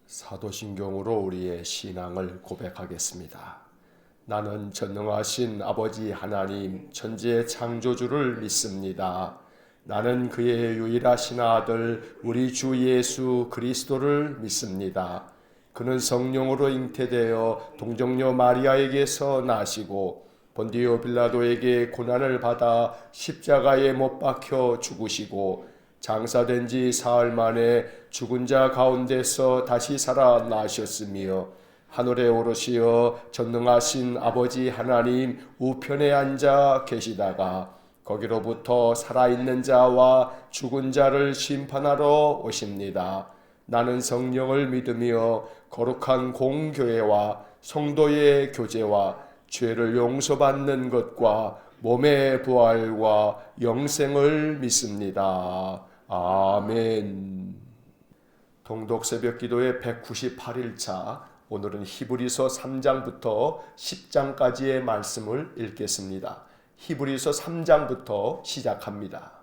사도신경으로 우리의 신앙을 고백하겠습니다. 나는 전능하신 아버지 하나님 천지의 창조주를 믿습니다. 나는 그의 유일하신 아들 우리 주 예수 그리스도를 믿습니다. 그는 성령으로 잉태되어 동정녀 마리아에게서 나시고 본디오 빌라도에게 고난을 받아 십자가에 못 박혀 죽으시고 장사된 지 사흘 만에 죽은 자 가운데서 다시 살아나셨으며 하늘에 오르시어 전능하신 아버지 하나님 우편에 앉아 계시다가 거기로부터 살아있는 자와 죽은 자를 심판하러 오십니다. 나는 성령을 믿으며 거룩한 공교회와 성도의 교제와 죄를 용서받는 것과 몸의 부활과 영생을 믿습니다. 아멘. 동독 새벽 기도의 198일차, 오늘은 히브리서 3장부터 10장까지의 말씀을 읽겠습니다. 히브리서 3장부터 시작합니다.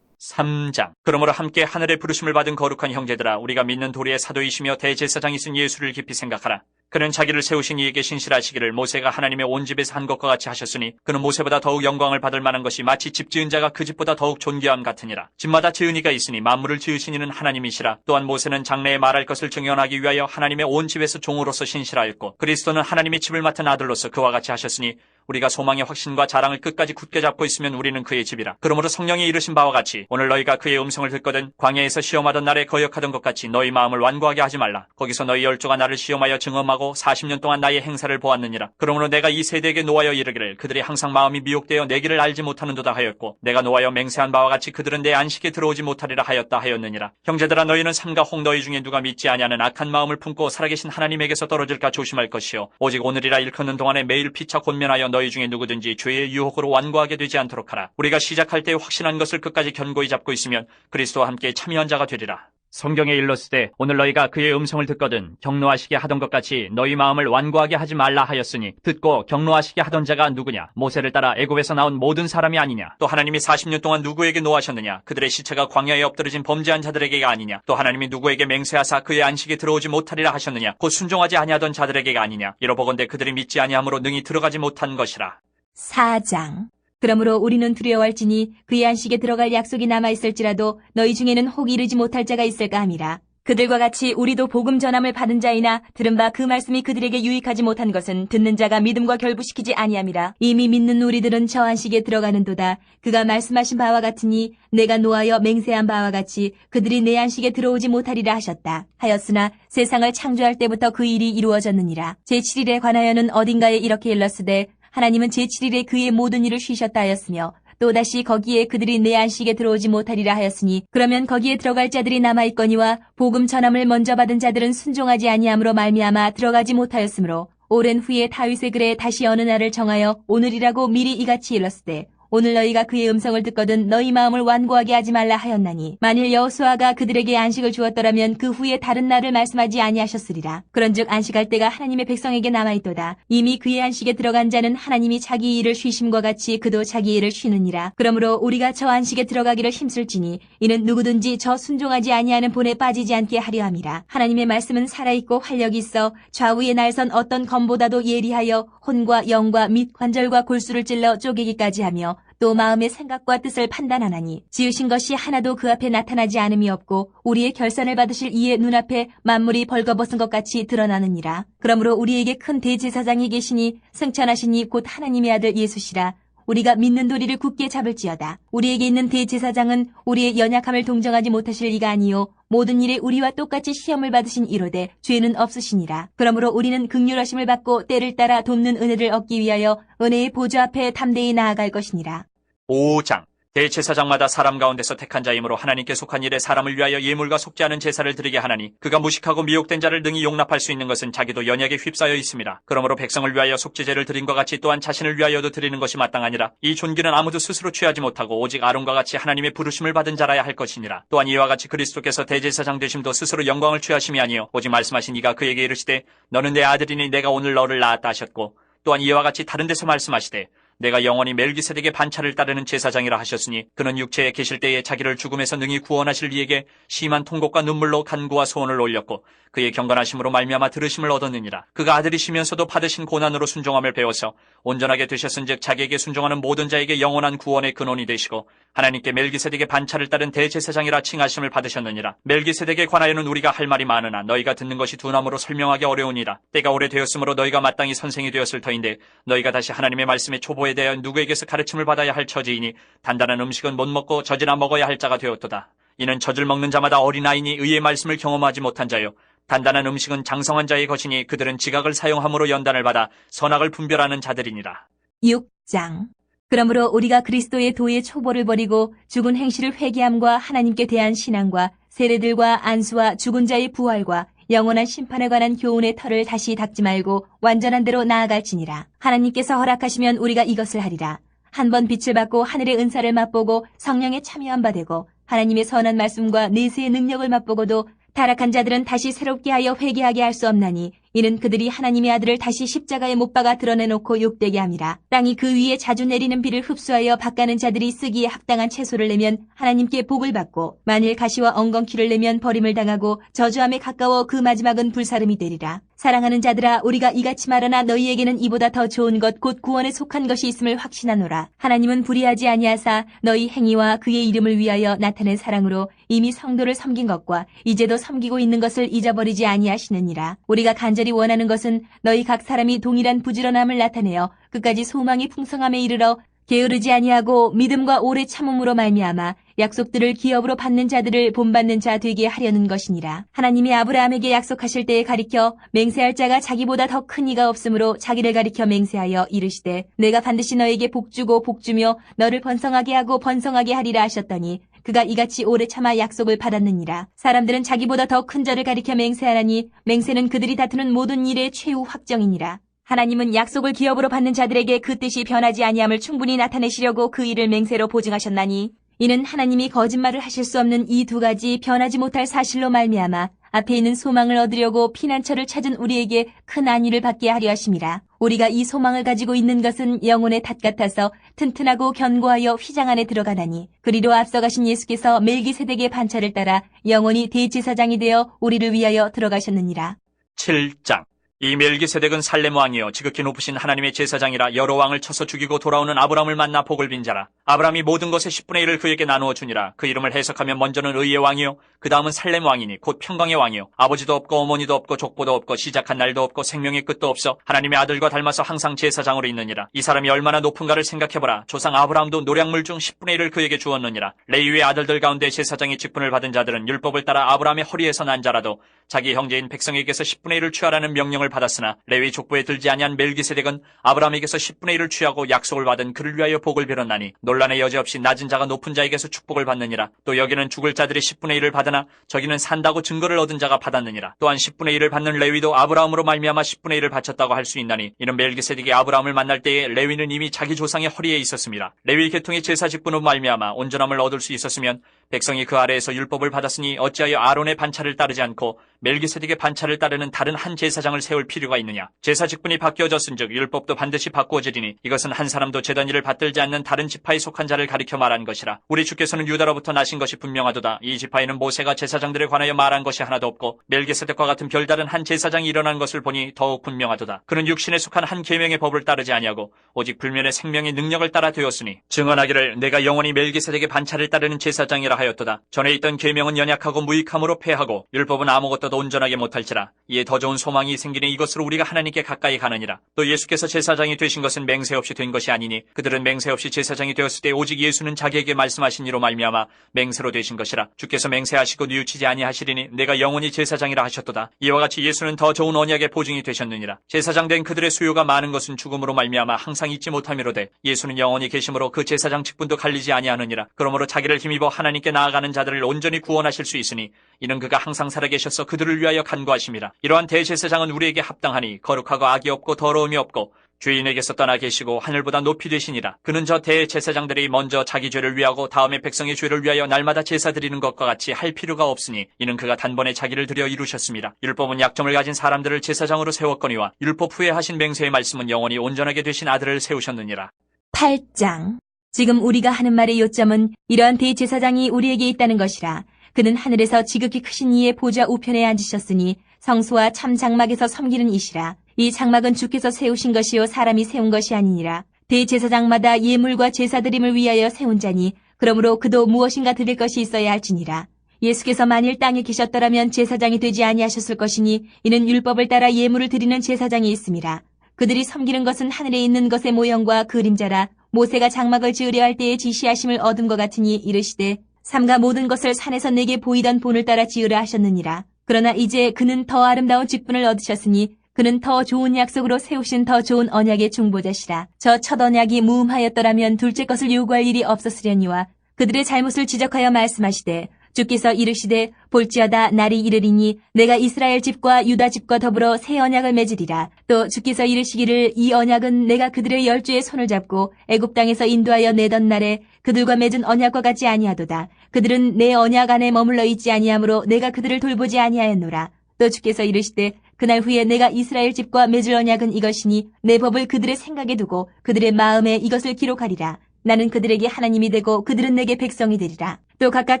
3장. 그러므로 함께 하늘의 부르심을 받은 거룩한 형제들아, 우리가 믿는 도리의 사도이시며 대제사장이신 예수를 깊이 생각하라. 그는 자기를 세우신 이에게 신실하시기를 모세가 하나님의 온 집에서 한 것과 같이 하셨으니 그는 모세보다 더욱 영광을 받을 만한 것이 마치 집 지은 자가 그 집보다 더욱 존귀함 같으니라. 집마다 지은 이가 있으니 만물을 지으신 이는 하나님이시라. 또한 모세는 장래에 말할 것을 증언하기 위하여 하나님의 온 집에서 종으로서 신실하였고 그리스도는 하나님의 집을 맡은 아들로서 그와 같이 하셨으니 우리가 소망의 확신과 자랑을 끝까지 굳게 잡고 있으면 우리는 그의 집이라. 그러므로 성령이 이르신 바와 같이 오늘 너희가 그의 음성을 듣거든 광야에서 시험하던 날에 거역하던 것 같이 너희 마음을 완고하게 하지 말라. 거기서 너희 열조가 나를 시험하여 증언하고 40년 동안 나의 행사를 보았느니라. 그러므로 내가 이 세대에게 노하여 이르기를 그들이 항상 마음이 미혹되어 내 길을 알지 못하는도다 하였고 내가 노하여 맹세한 바와 같이 그들은 내 안식에 들어오지 못하리라 하였다 하였느니라. 형제들아, 너희는 삼가 혹 너희 중에 누가 믿지 아니하는 악한 마음을 품고 살아계신 하나님에게서 떨어질까 조심할 것이요 오직 오늘이라 일컫는 동안에 매일 피차 권면하여 너희 중에 누구든지 죄의 유혹으로 완고하게 되지 않도록 하라. 우리가 시작할 때 확신한 것을 끝까지 견고히 잡고 있으면 그리스도와 함께 참여한 자가 되리라. 성경에 일렀으되 오늘 너희가 그의 음성을 듣거든 경노하시게 하던 것 같이 너희 마음을 완고하게 하지 말라 하였으니 듣고 경노하시게 하던 자가 누구냐? 모세를 따라 애굽에서 나온 모든 사람이 아니냐? 또 하나님이 40년 동안 누구에게 노하셨느냐? 그들의 시체가 광야에 엎드러진 범죄한 자들에게가 아니냐? 또 하나님이 누구에게 맹세하사 그의 안식에 들어오지 못하리라 하셨느냐? 곧 순종하지 아니하던 자들에게가 아니냐? 이러보건대 그들이 믿지 아니함으로 능히 들어가지 못한 것이라. 4장. 그러므로 우리는 두려워할지니 그의 안식에 들어갈 약속이 남아있을지라도 너희 중에는 혹 이르지 못할 자가 있을까 함이라. 그들과 같이 우리도 복음 전함을 받은 자이나 들은 바 그 말씀이 그들에게 유익하지 못한 것은 듣는 자가 믿음과 결부시키지 아니함이라. 이미 믿는 우리들은 저 안식에 들어가는도다. 그가 말씀하신 바와 같으니 내가 노하여 맹세한 바와 같이 그들이 내 안식에 들어오지 못하리라 하셨다. 하였으나 세상을 창조할 때부터 그 일이 이루어졌느니라. 제7일에 관하여는 어딘가에 이렇게 일렀으되 하나님은 제7일에 그의 모든 일을 쉬셨다 하였으며 또다시 거기에 그들이 내 안식에 들어오지 못하리라 하였으니 그러면 거기에 들어갈 자들이 남아있거니와 복음 전함을 먼저 받은 자들은 순종하지 아니함으로 말미암아 들어가지 못하였으므로 오랜 후에 다윗의 글에 다시 어느 날을 정하여 오늘이라고 미리 이같이 일렀으되 오늘 너희가 그의 음성을 듣거든 너희 마음을 완고하게 하지 말라 하였나니 만일 여호수아가 그들에게 안식을 주었더라면 그 후에 다른 날을 말씀하지 아니하셨으리라. 그런즉 안식할 때가 하나님의 백성에게 남아있도다. 이미 그의 안식에 들어간 자는 하나님이 자기 일을 쉬심과 같이 그도 자기 일을 쉬느니라. 그러므로 우리가 저 안식에 들어가기를 힘쓸지니 이는 누구든지 저 순종하지 아니하는 본에 빠지지 않게 하려 함이라. 하나님의 말씀은 살아있고 활력이 있어 좌우에 날선 어떤 검보다도 예리하여 혼과 영과 및 관절과 골수를 찔러 쪼개기까지 하며 또 마음의 생각과 뜻을 판단하나니 지으신 것이 하나도 그 앞에 나타나지 않음이 없고 우리의 결산을 받으실 이의 눈앞에 만물이 벌거벗은 것 같이 드러나느니라. 그러므로 우리에게 큰 대제사장이 계시니 승천하시니 곧 하나님의 아들 예수시라. 우리가 믿는 도리를 굳게 잡을지어다. 우리에게 있는 대제사장은 우리의 연약함을 동정하지 못하실 이가 아니요 모든 일에 우리와 똑같이 시험을 받으신 이로되 죄는 없으시니라. 그러므로 우리는 긍휼하심을 받고 때를 따라 돕는 은혜를 얻기 위하여 은혜의 보좌 앞에 담대히 나아갈 것이니라. 5장. 대제사장마다 사람 가운데서 택한 자이므로 하나님께 속한 일에 사람을 위하여 예물과 속지 않은 제사를 드리게 하나니 그가 무식하고 미혹된 자를 능히 용납할 수 있는 것은 자기도 연약에 휩싸여 있습니다. 그러므로 백성을 위하여 속죄제를 드린 것 같이 또한 자신을 위하여도 드리는 것이 마땅하니라. 이 존귀는 아무도 스스로 취하지 못하고 오직 아론과 같이 하나님의 부르심을 받은 자라야 할 것이니라. 또한 이와 같이 그리스도께서 대제사장 되심도 스스로 영광을 취하심이 아니요 오직 말씀하신 이가 그에게 이르시되 너는 내 아들이니 내가 오늘 너를 낳았다 하셨고 또한 이와 같이 다른 데서 말씀하시되 내가 영원히 멜기세덱의 반차를 따르는 제사장이라 하셨으니 그는 육체에 계실 때에 자기를 죽음에서 능히 구원하실 이에게 심한 통곡과 눈물로 간구와 소원을 올렸고 그의 경건하심으로 말미암아 들으심을 얻었느니라. 그가 아들이시면서도 받으신 고난으로 순종함을 배워서 온전하게 되셨은즉 자기에게 순종하는 모든 자에게 영원한 구원의 근원이 되시고 하나님께 멜기세덱의 반차를 따른 대제사장이라 칭하심을 받으셨느니라. 멜기세덱에 관하여는 우리가 할 말이 많으나 너희가 듣는 것이 두나무로 설명하기 어려우니라. 때가 오래되었으므로 너희가 마땅히 선생이 되었을 터인데 너희가 다시 하나님의 말씀의 초보에 대하여 누구에게서 가르침을 받아야 할 처지이니 단단한 음식은 못 먹고 젖이나 먹어야 할 자가 되었도다. 이는 젖을 먹는 자마다 어린아이니 의의 말씀을 경험하지 못한 자요 단단한 음식은 장성한 자의 것이니 그들은 지각을 사용함으로 연단을 받아 선악을 분별하는 자들이니라. 6장. 그러므로 우리가 그리스도의 도의 초보를 버리고 죽은 행실을 회개함과 하나님께 대한 신앙과 세례들과 안수와 죽은 자의 부활과 영원한 심판에 관한 교훈의 털을 다시 닦지 말고 완전한 대로 나아갈지니라. 하나님께서 허락하시면 우리가 이것을 하리라. 한 번 빛을 받고 하늘의 은사를 맛보고 성령에 참여한 바 되고 하나님의 선한 말씀과 내세의 능력을 맛보고도 타락한 자들은 다시 새롭게 하여 회개하게 할 수 없나니 이는 그들이 하나님의 아들을 다시 십자가에 못 박아 드러내놓고 욕되게 함이라. 땅이 그 위에 자주 내리는 비를 흡수하여 밭가는 자들이 쓰기에 합당한 채소를 내면 하나님께 복을 받고 만일 가시와 엉겅퀴를 내면 버림을 당하고 저주함에 가까워 그 마지막은 불사름이 되리라. 사랑하는 자들아 우리가 이같이 말하나 너희에게는 이보다 더 좋은 것 곧 구원에 속한 것이 있음을 확신하노라. 하나님은 불의하지 아니하사 너희 행위와 그의 이름을 위하여 나타낸 사랑으로 이미 성도를 섬긴 것과 이제도 섬기고 있는 것을 잊어버리지 아니하시느니라. 우리가 간절히 원하는 것은 너희 각 사람이 동일한 부지런함을 나타내어 끝까지 소망이 풍성함에 이르러 게으르지 아니하고 믿음과 오래 참음으로 말미암아 약속들을 기업으로 받는 자들을 본받는 자 되게 하려는 것이니라. 하나님이 아브라함에게 약속하실 때에 가리켜 맹세할 자가 자기보다 더 큰 이가 없으므로 자기를 가리켜 맹세하여 이르시되 내가 반드시 너에게 복주고 복주며 너를 번성하게 하고 번성하게 하리라 하셨더니 그가 이같이 오래 참아 약속을 받았느니라. 사람들은 자기보다 더 큰 자를 가리켜 맹세하나니 맹세는 그들이 다투는 모든 일의 최후 확정이니라. 하나님은 약속을 기업으로 받는 자들에게 그 뜻이 변하지 아니함을 충분히 나타내시려고 그 일을 맹세로 보증하셨나니 이는 하나님이 거짓말을 하실 수 없는 이 두 가지 변하지 못할 사실로 말미암아 앞에 있는 소망을 얻으려고 피난처를 찾은 우리에게 큰 안위를 받게 하려 하심이라. 우리가 이 소망을 가지고 있는 것은 영혼의 닷 같아서 튼튼하고 견고하여 휘장 안에 들어가나니 그리로 앞서가신 예수께서 멜기세덱의 반차를 따라 영원히 대제사장이 되어 우리를 위하여 들어가셨느니라. 7장. 이 멜기세덱은 살렘 왕이요 지극히 높으신 하나님의 제사장이라 여러 왕을 쳐서 죽이고 돌아오는 아브람을 만나 복을 빈 자라. 아브람이 모든 것의 10분의 1을 그에게 나누어 주니라. 그 이름을 해석하면 먼저는 의의 왕이요 그 다음은 살렘 왕이니 곧 평강의 왕이요 아버지도 없고 어머니도 없고 족보도 없고 시작한 날도 없고 생명의 끝도 없어 하나님의 아들과 닮아서 항상 제사장으로 있느니라. 이 사람이 얼마나 높은가를 생각해보라. 조상 아브람도 노량물 중 10분의 1을 그에게 주었느니라. 레위의 아들들 가운데 제사장의 직분을 받은 자들은 율법을 따라 아브람의 허리에서 난 자라도 자기 형제인 백성에게서 10분의 1을 취하라는 명령을 받았으나 레위 족보에 들지 아니한 멜기세덱은 아브람에게서 10분의 1을 취하고 약속을 받은 그를 위하여 복을 빌었나니 논란의 여지 없이 낮은 자가 높은 자에게서 축복을 받느니라. 또 여기는 죽을 자들이 10분의 1을 받으나 저기는 산다고 증거를 얻은 자가 받았느니라. 또한 10분의 1을 받는 레위도 아브라함으로 말미암아 10분의 1을 바쳤다고 할 수 있나니 이는 멜기세덱이 아브라함을 만날 때에 레위는 이미 자기 조상의 허리에 있었습니다. 레위 계통의 제사 직분으로 말미암아 온전함을 얻을 수 있었으면 백성이 그 아래에서 율법을 받았으니 어찌하여 아론의 반차를 따르지 않고 멜기세덱의 반차를 따르는 다른 한 제사장을 세울 필요가 있느냐. 제사 직분이 바뀌어졌은즉 율법도 반드시 바꾸어지리니 이것은 한 사람도 제단 일을 받들지 않는 다른 지파에 속한 자를 가리켜 말한 것이라. 우리 주께서는 유다로부터 나신 것이 분명하도다. 이 지파에는 모세가 제사장들에 관하여 말한 것이 하나도 없고 멜기세덱과 같은 별다른 한 제사장이 일어난 것을 보니 더욱 분명하도다. 그는 육신에 속한 한 계명의 법을 따르지 아니하고 오직 불면의 생명의 능력을 따라 되었으니 증언하기를 내가 영원히 멜기세덱의 반차를 따르는 제사장이라 하였도다. 전에 있던 계명은 연약하고 무익함으로 패하고 율법은 아무것도 온전하게 못할지라. 이에 더 좋은 소망이 생기니 이것으로 우리가 하나님께 가까이 가느니라. 또 예수께서 제사장이 되신 것은 맹세 없이 된 것이 아니니 그들은 맹세 없이 제사장이 되었을 때 오직 예수는 자기에게 말씀하신 이로 말미암아 맹세로 되신 것이라. 주께서 맹세하시고 뉘우치지 아니하시리니 내가 영원히 제사장이라 하셨도다. 이와 같이 예수는 더 좋은 언약의 보증이 되셨느니라. 제사장 된 그들의 수요가 많은 것은 죽음으로 말미암아 항상 잊지 못함이로되 예수는 영원히 계심으로 그 제사장 직분도 갈리지 아니하느니라. 그러므로 자기를 힘입어 하나님께 나아가는 자들을 온전히 구원하실 수 있으니 이는 그가 항상 살아계셔서 그들을 위하여 간구하심이라. 이러한 대제사장은 우리에게 합당하니 거룩하고 악이 없고 더러움이 없고 주인에게서 떠나 계시고 하늘보다 높이 되시니라. 그는 저 대제사장들이 먼저 자기 죄를 위하고 다음에 백성의 죄를 위하여 날마다 제사 드리는 것과 같이 할 필요가 없으니 이는 그가 단번에 자기를 들여 이루셨습니다. 율법은 약점을 가진 사람들을 제사장으로 세웠거니와 율법 후에 하신 맹세의 말씀은 영원히 온전하게 되신 아들을 세우셨느니라. 8장. 지금 우리가 하는 말의 요점은 이러한 대제사장이 우리에게 있다는 것이라. 그는 하늘에서 지극히 크신 이의 보좌 우편에 앉으셨으니 성소와 참 장막에서 섬기는 이시라. 이 장막은 주께서 세우신 것이요 사람이 세운 것이 아니니라. 대제사장마다 예물과 제사드림을 위하여 세운 자니 그러므로 그도 무엇인가 드릴 것이 있어야 할지니라. 예수께서 만일 땅에 계셨더라면 제사장이 되지 아니하셨을 것이니 이는 율법을 따라 예물을 드리는 제사장이 있음이라. 그들이 섬기는 것은 하늘에 있는 것의 모형과 그림자라. 모세가 장막을 지으려 할 때에 지시하심을 얻은 것 같으니 이르시되 삼가 모든 것을 산에서 내게 보이던 본을 따라 지으라 하셨느니라. 그러나 이제 그는 더 아름다운 직분을 얻으셨으니 그는 더 좋은 약속으로 세우신 더 좋은 언약의 중보자시라. 저 첫 언약이 무음하였더라면 둘째 것을 요구할 일이 없었으려니와 그들의 잘못을 지적하여 말씀하시되 주께서 이르시되 볼지어다 날이 이르리니 내가 이스라엘 집과 유다 집과 더불어 새 언약을 맺으리라. 또 주께서 이르시기를 이 언약은 내가 그들의 열주의 손을 잡고 애굽 땅에서 인도하여 내던 날에 그들과 맺은 언약과 같지 아니하도다. 그들은 내 언약 안에 머물러 있지 아니하므로 내가 그들을 돌보지 아니하였노라. 또 주께서 이르시되 그날 후에 내가 이스라엘 집과 맺을 언약은 이것이니 내 법을 그들의 생각에 두고 그들의 마음에 이것을 기록하리라. 나는 그들에게 하나님이 되고 그들은 내게 백성이 되리라. 또 각각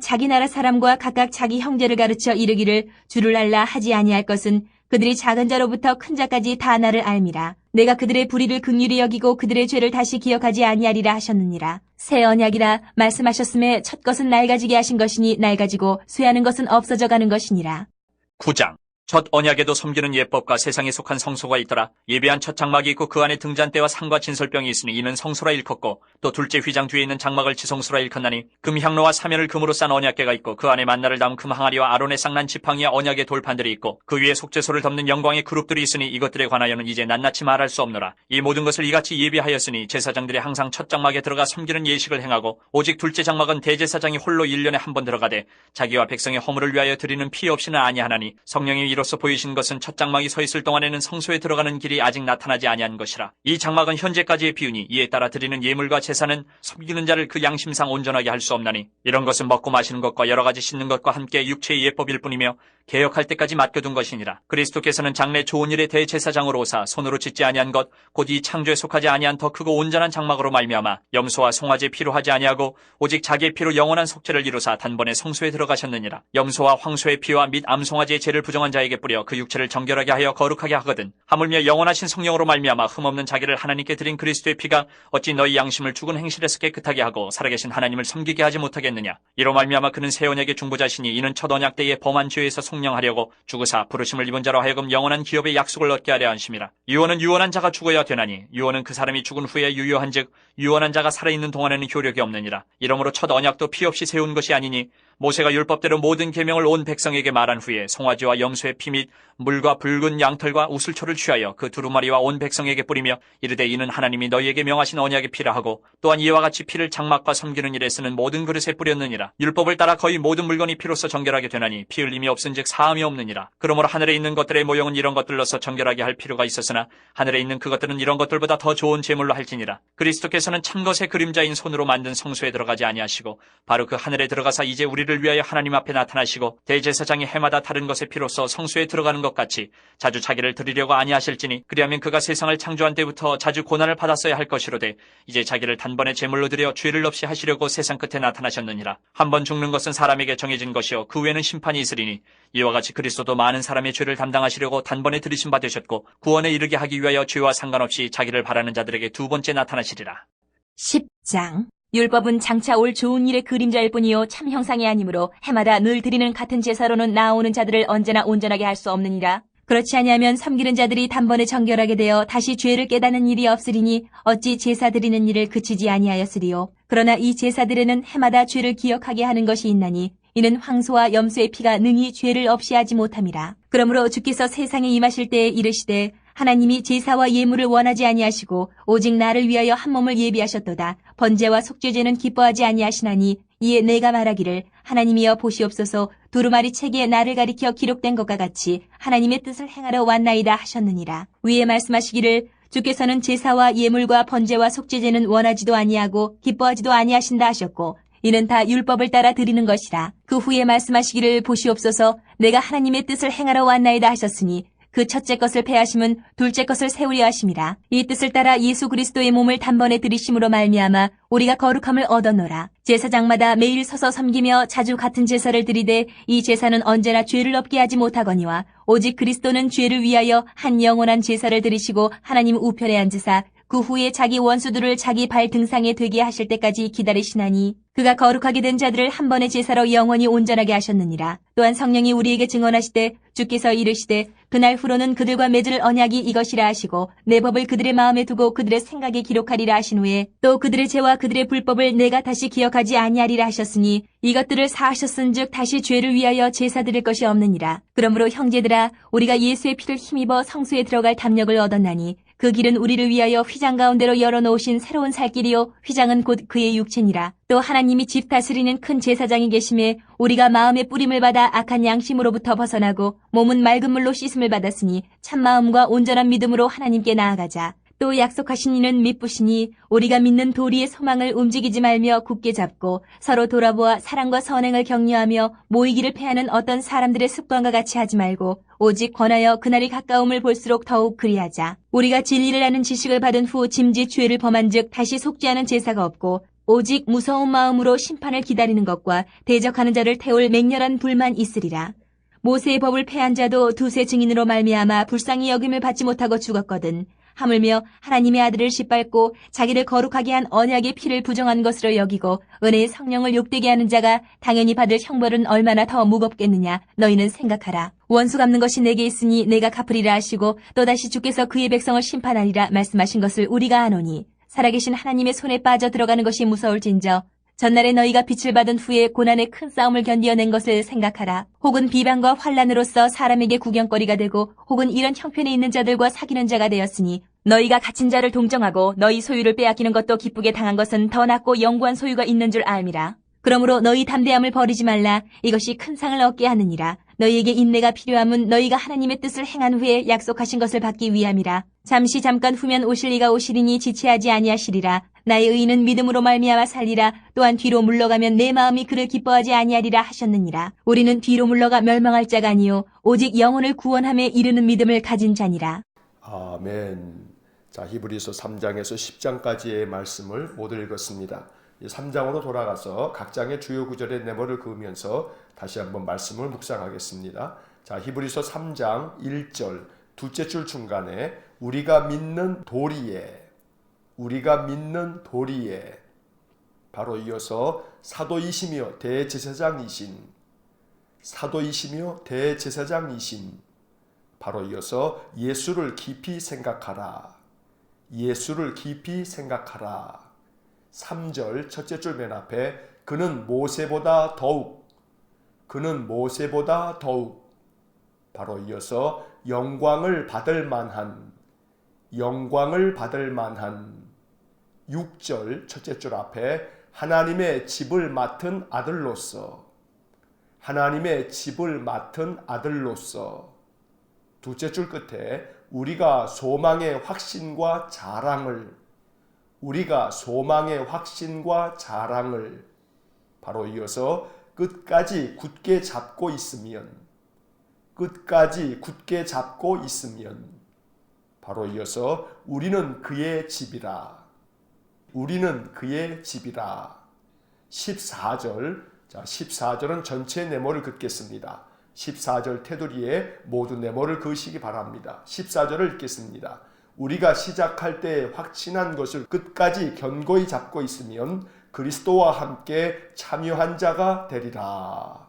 자기 나라 사람과 각각 자기 형제를 가르쳐 이르기를 주를 알라 하지 아니할 것은 그들이 작은 자로부터 큰 자까지 다 나를 알미라. 내가 그들의 불의를 긍휼히 여기고 그들의 죄를 다시 기억하지 아니하리라 하셨느니라. 새 언약이라 말씀하셨음에 첫 것은 낡아지게 하신 것이니 낡아지고 쇠하는 것은 없어져 가는 것이니라. 9장. 첫 언약에도 섬기는 예법과 세상에 속한 성소가 있더라. 예배한 첫 장막이 있고 그 안에 등잔대와 상과 진설병이 있으니 이는 성소라 일컫고 또 둘째 휘장 뒤에 있는 장막을 지성소라 일컫나니 금향로와 사면을 금으로 싼 언약궤가 있고 그 안에 만나를 담은 금 항아리와 아론의 쌍난 지팡이와 언약의 돌판들이 있고 그 위에 속죄소를 덮는 영광의 그룹들이 있으니 이것들에 관하여는 이제 낱낱이 말할 수 없노라. 이 모든 것을 이같이 예비하였으니 제사장들이 항상 첫 장막에 들어가 섬기는 예식을 행하고 오직 둘째 장막은 대제사장이 홀로 1년에 한 번 들어가되 자기와 백성의 허물을 위하여 드리는 피 없이는 아니하나니 성령이 이로써 보이신 것은 첫 장막이 서 있을 동안에는 성소에 들어가는 길이 아직 나타나지 아니한 것이라. 이 장막은 현재까지의 비유니 이에 따라 드리는 예물과 제사는 섬기는 자를 그 양심상 온전하게 할 수 없나니 이런 것은 먹고 마시는 것과 여러 가지 씻는 것과 함께 육체의 예법일 뿐이며 개혁할 때까지 맡겨둔 것이니라. 그리스도께서는 장래 좋은 일의 대제사장으로 오사 손으로 짓지 아니한 것 곧 이 창조에 속하지 아니한 더 크고 온전한 장막으로 말미암아 염소와 송아지 피로 하지 아니하고 오직 자기의 피로 영원한 속죄를 이루사 단번에 성소에 들어가셨느니라. 염소와 황소의 피와 및 암송아지의 죄를 부정한 자에게 뿌려 그 육체를 정결하게 하여 거룩하게 하거든 하물며 영원하신 성령으로 말미암아 흠없는 자기를 하나님께 드린 그리스도의 피가 어찌 너희 양심을 죽은 행실에서 깨끗하게 하고 살아계신 하나님을 섬기게 하지 못하겠느냐. 이로 말미암아 그는 새 언약의 중보자시니 이는 첫 언약 때에 범한 죄에서 속량하려고 죽으사 부르심을 입은 자로 하여금 영원한 기업의 약속을 얻게 하려 하심이라. 유언은 유언한 자가 죽어야 되나니 유언은 그 사람이 죽은 후에 유효한즉 유언한 자가 살아있는 동안에는 효력이 없느니라. 이러므로 첫 언약도 피 없이 세운 것이 아니니 모세가 율법대로 모든 계명을 온 백성에게 말한 후에 송아지와 염소의 피 및 물과 붉은 양털과 우슬초를 취하여 그 두루마리와 온 백성에게 뿌리며 이르되 이는 하나님이 너희에게 명하신 언약의 피라 하고 또한 이와 같이 피를 장막과 섬기는 일에 쓰는 모든 그릇에 뿌렸느니라. 율법을 따라 거의 모든 물건이 피로써 정결하게 되나니 피 흘림이 없은즉 사함이 없느니라. 그러므로 하늘에 있는 것들의 모형은 이런 것들로서 정결하게 할 필요가 있었으나 하늘에 있는 그것들은 이런 것들보다 더 좋은 제물로 할지니라. 그리스도께서는 참것의 그림자인 손으로 만든 성소에 들어가지 아니하시고 바로 그 하늘에 들어가사 이제 우리를 위하여 하나님 앞에 나타나시고 대제사장이 해마다 다른 것의 피로써 성소에 들어가는 것 같이 자주 자기를 드리려고 아니하실지니 그리하면 그가 세상을 창조한 때부터 자주 고난을 받았어야 할 것이로되 이제 자기를 단번에 제물로 드려 죄를 없이 하시려고 세상 끝에 나타나셨느니라. 한 번 죽는 것은 사람에게 정해진 것이요 그 후에는 심판이 있으리니 이와 같이 그리스도도 많은 사람의 죄를 담당하시려고 단번에 들이심 받으셨고 구원에 이르게 하기 위하여 죄와 상관없이 자기를 바라는 자들에게 두 번째 나타나시리라. 10장. 율법은 장차 올 좋은 일의 그림자일 뿐이요 참 형상이 아니므로 해마다 늘 드리는 같은 제사로는 나아오는 자들을 언제나 온전하게 할 수 없느니라. 그렇지 아니하면 섬기는 자들이 단번에 정결하게 되어 다시 죄를 깨닫는 일이 없으리니 어찌 제사 드리는 일을 그치지 아니하였으리요. 그러나 이 제사들에는 해마다 죄를 기억하게 하는 것이 있나니 이는 황소와 염소의 피가 능히 죄를 없이 하지 못함이라. 그러므로 주께서 세상에 임하실 때에 이르시되 하나님이 제사와 예물을 원하지 아니하시고 오직 나를 위하여 한 몸을 예비하셨도다. 번제와 속죄제는 기뻐하지 아니하시나니 이에 내가 말하기를 하나님이여 보시옵소서 두루마리 책에 나를 가리켜 기록된 것과 같이 하나님의 뜻을 행하러 왔나이다 하셨느니라. 위에 말씀하시기를 주께서는 제사와 예물과 번제와 속죄제는 원하지도 아니하고 기뻐하지도 아니하신다 하셨고 이는 다 율법을 따라 드리는 것이라. 그 후에 말씀하시기를 보시옵소서 내가 하나님의 뜻을 행하러 왔나이다 하셨으니 그 첫째 것을 패하심은 둘째 것을 세우려 하심이라. 이 뜻을 따라 예수 그리스도의 몸을 단번에 들이심으로 말미암아 우리가 거룩함을 얻었노라. 제사장마다 매일 서서 섬기며 자주 같은 제사를 드리되 이 제사는 언제나 죄를 없게 하지 못하거니와 오직 그리스도는 죄를 위하여 한 영원한 제사를 드리시고 하나님 우편에 앉으사 그 후에 자기 원수들을 자기 발 등상에 되게 하실 때까지 기다리시나니 그가 거룩하게 된 자들을 한 번의 제사로 영원히 온전하게 하셨느니라. 또한 성령이 우리에게 증언하시되 주께서 이르시되 그날 후로는 그들과 맺을 언약이 이것이라 하시고 내 법을 그들의 마음에 두고 그들의 생각에 기록하리라 하신 후에 또 그들의 죄와 그들의 불법을 내가 다시 기억하지 아니하리라 하셨으니 이것들을 사하셨은즉 다시 죄를 위하여 제사 드릴 것이 없느니라. 그러므로 형제들아 우리가 예수의 피를 힘입어 성소에 들어갈 담력을 얻었나니 그 길은 우리를 위하여 휘장 가운데로 열어놓으신 새로운 살 길이요 휘장은 곧 그의 육체니라. 또 하나님이 집 다스리는 큰 제사장이 계심에 우리가 마음의 뿌림을 받아 악한 양심으로부터 벗어나고 몸은 맑은 물로 씻음을 받았으니 참마음과 온전한 믿음으로 하나님께 나아가자. 또 약속하신 이는 미쁘시니 우리가 믿는 도리의 소망을 움직이지 말며 굳게 잡고 서로 돌아보아 사랑과 선행을 격려하며 모이기를 패하는 어떤 사람들의 습관과 같이 하지 말고 오직 권하여 그날이 가까움을 볼수록 더욱 그리하자. 우리가 진리를 아는 지식을 받은 후 짐짓 죄를 범한 즉 다시 속지 않은 제사가 없고 오직 무서운 마음으로 심판을 기다리는 것과 대적하는 자를 태울 맹렬한 불만 있으리라. 모세의 법을 패한 자도 두세 증인으로 말미암아 불쌍히 여김을 받지 못하고 죽었거든. 하물며 하나님의 아들을 짓밟고 자기를 거룩하게 한 언약의 피를 부정한 것으로 여기고 은혜의 성령을 욕되게 하는 자가 당연히 받을 형벌은 얼마나 더 무겁겠느냐. 너희는 생각하라. 원수 갚는 것이 내게 있으니 내가 갚으리라 하시고 또다시 주께서 그의 백성을 심판하리라 말씀하신 것을 우리가 아노니 살아계신 하나님의 손에 빠져 들어가는 것이 무서울진저 전날에 너희가 빛을 받은 후에 고난의 큰 싸움을 견디어낸 것을 생각하라. 혹은 비방과 환란으로서 사람에게 구경거리가 되고 혹은 이런 형편에 있는 자들과 사귀는 자가 되었으니 너희가 갇힌 자를 동정하고 너희 소유를 빼앗기는 것도 기쁘게 당한 것은 더 낫고 영구한 소유가 있는 줄 알미라. 그러므로 너희 담대함을 버리지 말라. 이것이 큰 상을 얻게 하느니라. 너희에게 인내가 필요함은 너희가 하나님의 뜻을 행한 후에 약속하신 것을 받기 위함이라. 잠깐 후면 오실 이가 오시리니 지체하지 아니하시리라. 나의 의인은 믿음으로 말미암아 살리라. 또한 뒤로 물러가면 내 마음이 그를 기뻐하지 아니하리라 하셨느니라. 우리는 뒤로 물러가 멸망할 자가 아니요 오직 영혼을 구원함에 이르는 믿음을 가진 자니라. 아멘. 자, 히브리서 3장에서 10장까지의 말씀을 모두 읽었습니다. 3장으로 돌아가서 각 장의 주요 구절의 내모를 그으면서 다시 한번 말씀을 묵상하겠습니다. 자, 히브리서 3장 1절 둘째 줄 중간에 우리가 믿는 도리에 바로 이어서 사도이시며 대제사장이신 바로 이어서 예수를 깊이 생각하라. 3절 첫째 줄 맨 앞에 그는 모세보다 더욱 바로 이어서 영광을 받을 만한 6절 첫째 줄 앞에 하나님의 집을 맡은 아들로서 둘째 줄 끝에 우리가 소망의 확신과 자랑을 바로 이어서 끝까지 굳게 잡고 있으면 바로 이어서 우리는 그의 집이라 14절은 전체 네모를 긋겠습니다. 14절 테두리에 모두 네모를 그으시기 바랍니다. 14절을 읽겠습니다. 우리가 시작할 때 확신한 것을 끝까지 견고히 잡고 있으면 그리스도와 함께 참여한 자가 되리라.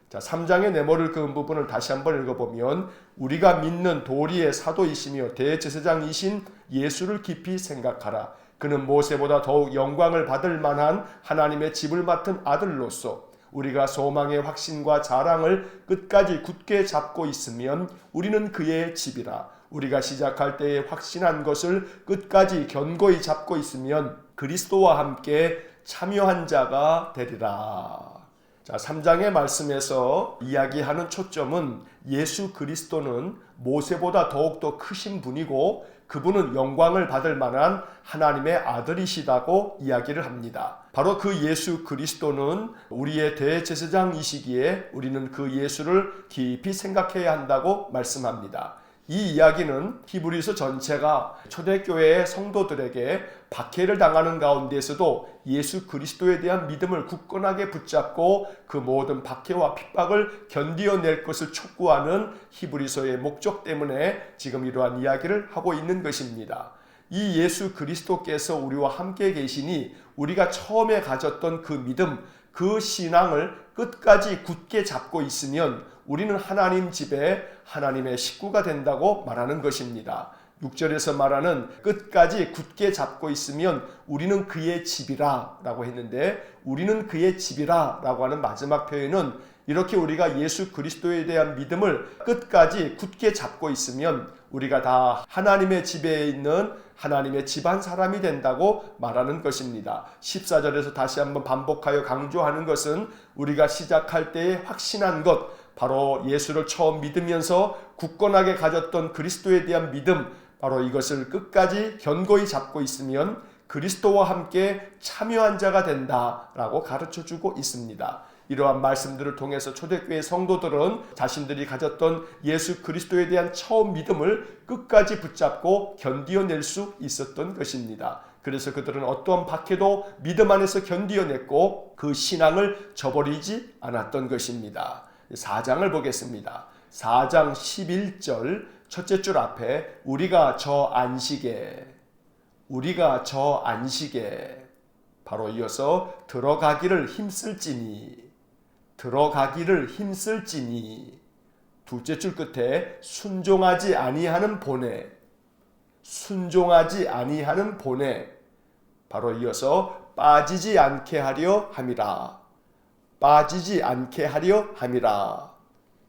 자, 3장의 네모를 그은 부분을 다시 한번 읽어보면 우리가 믿는 도리의 사도이시며 대제사장이신 예수를 깊이 생각하라. 그는 모세보다 더욱 영광을 받을 만한 하나님의 집을 맡은 아들로서 우리가 소망의 확신과 자랑을 끝까지 굳게 잡고 있으면 우리는 그의 집이라. 우리가 시작할 때에 확신한 것을 끝까지 견고히 잡고 있으면 그리스도와 함께 참여한 자가 되리라. 자, 3장의 말씀에서 이야기하는 초점은 예수 그리스도는 모세보다 더욱더 크신 분이고 그분은 영광을 받을 만한 하나님의 아들이시다고 이야기를 합니다. 바로 그 예수 그리스도는 우리의 대제사장이시기에 우리는 그 예수를 깊이 생각해야 한다고 말씀합니다. 이 이야기는 히브리서 전체가 초대교회의 성도들에게 박해를 당하는 가운데에서도 예수 그리스도에 대한 믿음을 굳건하게 붙잡고 그 모든 박해와 핍박을 견디어낼 것을 촉구하는 히브리서의 목적 때문에 지금 이러한 이야기를 하고 있는 것입니다. 이 예수 그리스도께서 우리와 함께 계시니 우리가 처음에 가졌던 그 믿음, 그 신앙을 끝까지 굳게 잡고 있으면 우리는 하나님 집에 하나님의 식구가 된다고 말하는 것입니다. 6절에서 말하는 끝까지 굳게 잡고 있으면 우리는 그의 집이라 라고 했는데, 우리는 그의 집이라 라고 하는 마지막 표현은 이렇게 우리가 예수 그리스도에 대한 믿음을 끝까지 굳게 잡고 있으면 우리가 다 하나님의 집에 있는 하나님의 집안 사람이 된다고 말하는 것입니다. 14절에서 다시 한번 반복하여 강조하는 것은 우리가 시작할 때에 확신한 것, 바로 예수를 처음 믿으면서 굳건하게 가졌던 그리스도에 대한 믿음, 바로 이것을 끝까지 견고히 잡고 있으면 그리스도와 함께 참여한 자가 된다라고 가르쳐주고 있습니다. 이러한 말씀들을 통해서 초대교회 성도들은 자신들이 가졌던 예수 그리스도에 대한 처음 믿음을 끝까지 붙잡고 견디어낼 수 있었던 것입니다. 그래서 그들은 어떠한 박해도 믿음 안에서 견디어냈고 그 신앙을 저버리지 않았던 것입니다. 4장을 보겠습니다. 4장 11절 첫째 줄 앞에 우리가 저 안식에 바로 이어서 들어가기를 힘쓸지니 둘째 줄 끝에 순종하지 아니하는 본에 바로 이어서 빠지지 않게 하려 함이라.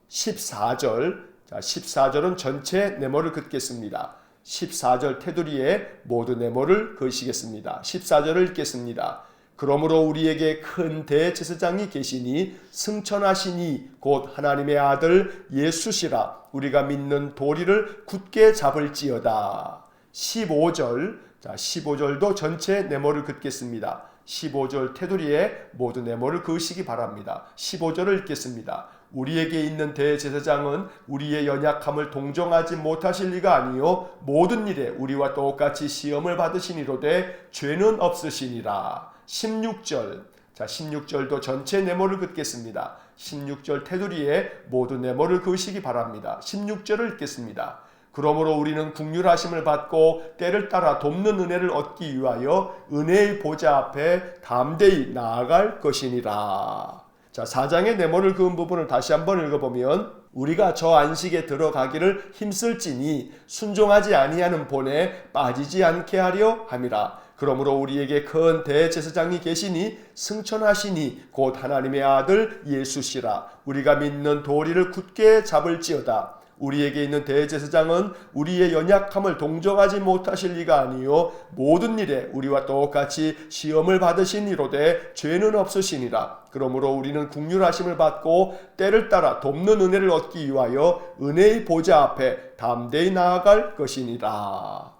14절은 전체 네모를 긋겠습니다. 14절 테두리에 모두 네모를 그으시겠습니다. 14절을 읽겠습니다. 그러므로 우리에게 큰 대제사장이 계시니 승천하시니 곧 하나님의 아들 예수시라. 우리가 믿는 도리를 굳게 잡을지어다. 15절도 전체 네모를 긋겠습니다. 15절 테두리에 모두 네모를 그으시기 바랍니다. 15절을 읽겠습니다. 우리에게 있는 대제사장은 우리의 연약함을 동정하지 못하실 리가 아니요 모든 일에 우리와 똑같이 시험을 받으시니로되 죄는 없으시니라. 16절도 전체 네모를 긋겠습니다. 16절 테두리에 모두 네모를 그으시기 바랍니다. 16절을 읽겠습니다. 그러므로 우리는 긍휼하심을 받고 때를 따라 돕는 은혜를 얻기 위하여 은혜의 보좌 앞에 담대히 나아갈 것이니라. 자, 4장의 네모를 그은 부분을 다시 한번 읽어보면 우리가 저 안식에 들어가기를 힘쓸지니 순종하지 아니하는 본에 빠지지 않게 하려 함이라. 그러므로 우리에게 큰 대제사장이 계시니 승천하시니 곧 하나님의 아들 예수시라. 우리가 믿는 도리를 굳게 잡을지어다. 우리에게 있는 대제사장은 우리의 연약함을 동정하지 못하실 리가 아니요 모든 일에 우리와 똑같이 시험을 받으시니로되 죄는 없으시니라. 그러므로 우리는 긍휼하심을 받고 때를 따라 돕는 은혜를 얻기 위하여 은혜의 보좌 앞에 담대히 나아갈 것이니라.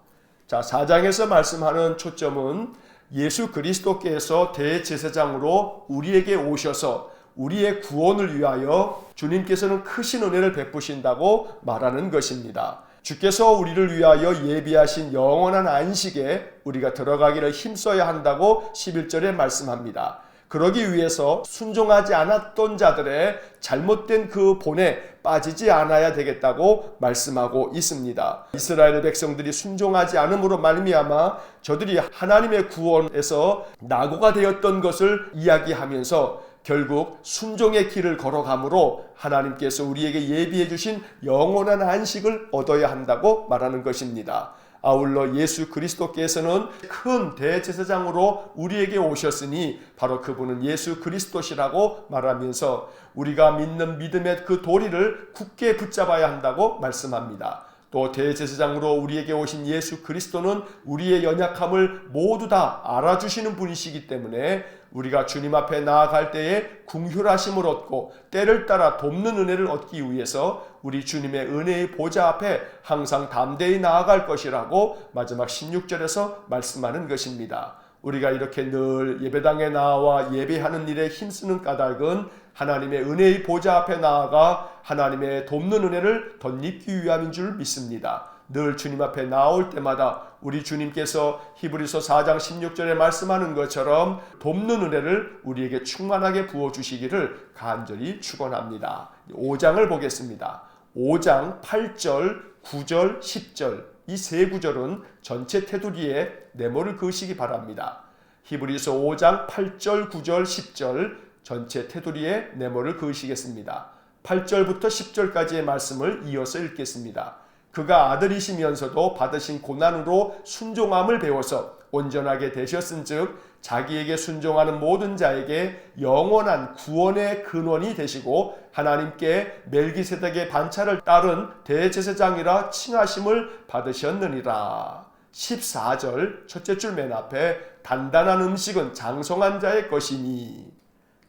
자, 4장에서 말씀하는 초점은 예수 그리스도께서 대제사장으로 우리에게 오셔서 우리의 구원을 위하여 주님께서는 크신 은혜를 베푸신다고 말하는 것입니다. 주께서 우리를 위하여 예비하신 영원한 안식에 우리가 들어가기를 힘써야 한다고 11절에 말씀합니다. 그러기 위해서 순종하지 않았던 자들의 잘못된 그 본에 빠지지 않아야 되겠다고 말씀하고 있습니다. 이스라엘 백성들이 순종하지 않음으로 말미암아 저들이 하나님의 구원에서 낙오가 되었던 것을 이야기하면서 결국 순종의 길을 걸어가므로 하나님께서 우리에게 예비해 주신 영원한 안식을 얻어야 한다고 말하는 것입니다. 아울러 예수 그리스도께서는 큰 대제사장으로 우리에게 오셨으니 바로 그분은 예수 그리스도시라고 말하면서 우리가 믿는 믿음의 그 도리를 굳게 붙잡아야 한다고 말씀합니다. 또 대제사장으로 우리에게 오신 예수 그리스도는 우리의 연약함을 모두 다 알아주시는 분이시기 때문에 우리가 주님 앞에 나아갈 때에 긍휼하심을 얻고 때를 따라 돕는 은혜를 얻기 위해서 우리 주님의 은혜의 보좌 앞에 항상 담대히 나아갈 것이라고 마지막 16절에서 말씀하는 것입니다. 우리가 이렇게 늘 예배당에 나와 예배하는 일에 힘쓰는 까닭은 하나님의 은혜의 보좌 앞에 나아가 하나님의 돕는 은혜를 덧입기 위함인 줄 믿습니다. 늘 주님 앞에 나올 때마다 우리 주님께서 히브리서 4장 16절에 말씀하는 것처럼 돕는 은혜를 우리에게 충만하게 부어주시기를 간절히 축원합니다. 5장을 보겠습니다. 5장 8절, 9절, 10절 이 세 구절은 전체 테두리에 네모를 그으시기 바랍니다. 히브리서 5장 8절, 9절, 10절 전체 테두리에 네모를 그으시겠습니다. 8절부터 10절까지의 말씀을 이어서 읽겠습니다. 그가 아들이시면서도 받으신 고난으로 순종함을 배워서 온전하게 되셨은즉 자기에게 순종하는 모든 자에게 영원한 구원의 근원이 되시고 하나님께 멜기세덱의 반차를 따른 대제사장이라 칭하심을 받으셨느니라. 14절 첫째 줄 맨 앞에 단단한 음식은 장성한 자의 것이니,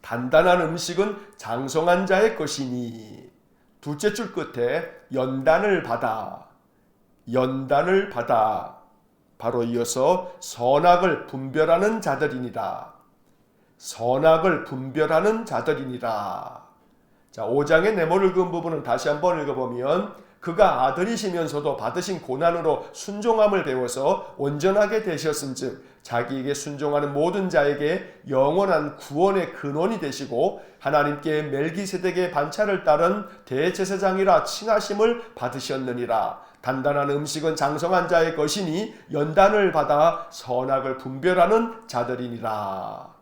단단한 음식은 장성한 자의 것이니. 둘째 줄 끝에 연단을 받아, 연단을 받아. 바로 이어서 선악을 분별하는 자들이니라. 선악을 분별하는 자들이니라. 자, 5장의 네모를 그은 부분은 다시 한번 읽어보면 그가 아들이시면서도 받으신 고난으로 순종함을 배워서 온전하게 되셨은즉 자기에게 순종하는 모든 자에게 영원한 구원의 근원이 되시고 하나님께 멜기세덱의 반차를 따른 대제사장이라 칭하심을 받으셨느니라. 단단한 음식은 장성한 자의 것이니 연단을 받아 선악을 분별하는 자들이니라.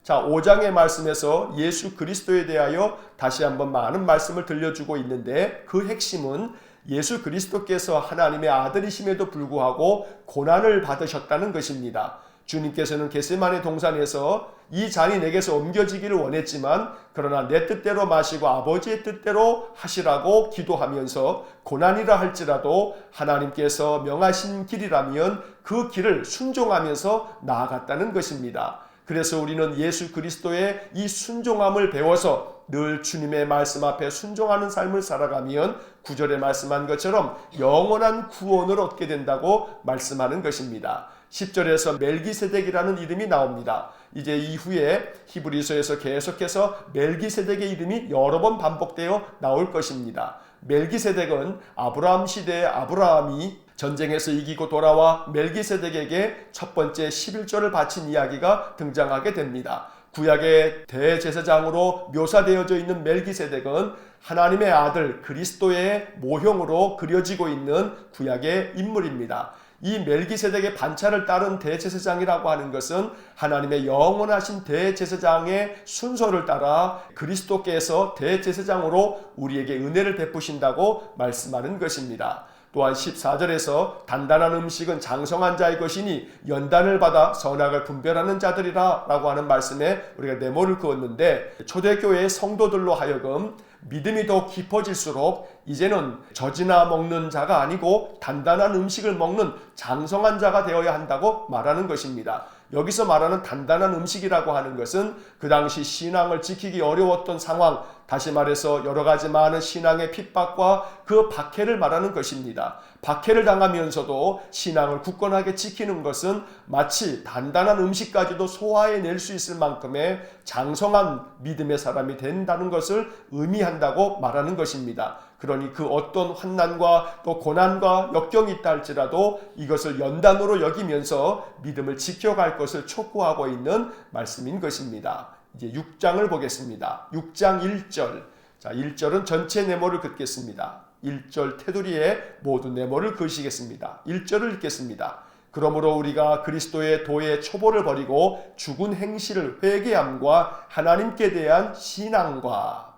자, 5장의 말씀에서 예수 그리스도에 대하여 다시 한번 많은 말씀을 들려주고 있는데 그 핵심은 예수 그리스도께서 하나님의 아들이심에도 불구하고 고난을 받으셨다는 것입니다. 주님께서는 겟세마네 동산에서 이 잔이 내게서 옮겨지기를 원했지만 그러나 내 뜻대로 마시고 아버지의 뜻대로 하시라고 기도하면서 고난이라 할지라도 하나님께서 명하신 길이라면 그 길을 순종하면서 나아갔다는 것입니다. 그래서 우리는 예수 그리스도의 이 순종함을 배워서 늘 주님의 말씀 앞에 순종하는 삶을 살아가면 9절에 말씀한 것처럼 영원한 구원을 얻게 된다고 말씀하는 것입니다. 10절에서 멜기세덱이라는 이름이 나옵니다. 이제 이후에 히브리서에서 계속해서 멜기세덱의 이름이 여러 번 반복되어 나올 것입니다. 멜기세덱은 아브라함 시대의 아브라함이 전쟁에서 이기고 돌아와 멜기세덱에게 첫 번째 11조를 바친 이야기가 등장하게 됩니다. 구약의 대제사장으로 묘사되어져 있는 멜기세덱은 하나님의 아들 그리스도의 모형으로 그려지고 있는 구약의 인물입니다. 이 멜기세덱의 반차를 따른 대제사장이라고 하는 것은 하나님의 영원하신 대제사장의 순서를 따라 그리스도께서 대제사장으로 우리에게 은혜를 베푸신다고 말씀하는 것입니다. 또한 14절에서 단단한 음식은 장성한 자의 것이니 연단을 받아 선악을 분별하는 자들이라 라고 하는 말씀에 우리가 네모를 그었는데 초대교회의 성도들로 하여금 믿음이 더 깊어질수록 이제는 젖이나 먹는 자가 아니고 단단한 음식을 먹는 장성한 자가 되어야 한다고 말하는 것입니다. 여기서 말하는 단단한 음식이라고 하는 것은 그 당시 신앙을 지키기 어려웠던 상황, 다시 말해서 여러 가지 많은 신앙의 핍박과 그 박해를 말하는 것입니다. 박해를 당하면서도 신앙을 굳건하게 지키는 것은 마치 단단한 음식까지도 소화해낼 수 있을 만큼의 장성한 믿음의 사람이 된다는 것을 의미한다고 말하는 것입니다. 그러니 그 어떤 환난과 또 고난과 역경이 있다 할지라도 이것을 연단으로 여기면서 믿음을 지켜갈 것을 촉구하고 있는 말씀인 것입니다. 이제 6장을 보겠습니다. 6장 1절. 자, 1절은 전체 네모를 긋겠습니다. 1절 테두리에 모두 네모를 그으시겠습니다. 1절을 읽겠습니다. 그러므로 우리가 그리스도의 도의 초보를 버리고 죽은 행실을 회개함과 하나님께 대한 신앙과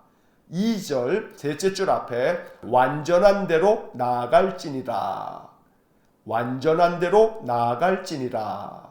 2절 셋째 줄 앞에 완전한 대로 나아갈지니라. 완전한 대로 나아갈지니라.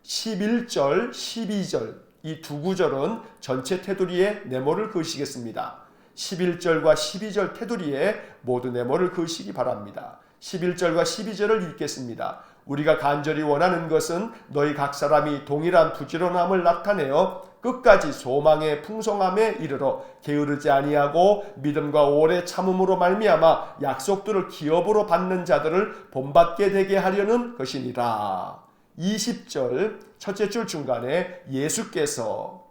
11절 12절 이 두 구절은 전체 테두리에 네모를 그으시겠습니다. 11절과 12절 테두리에 모두 네모를 그으시기 바랍니다. 11절과 12절을 읽겠습니다. 우리가 간절히 원하는 것은 너희 각 사람이 동일한 부지런함을 나타내어 끝까지 소망의 풍성함에 이르러 게으르지 아니하고 믿음과 오래 참음으로 말미암아 약속들을 기업으로 받는 자들을 본받게 되게 하려는 것이니라. 20절 첫째 줄 중간에 예수께서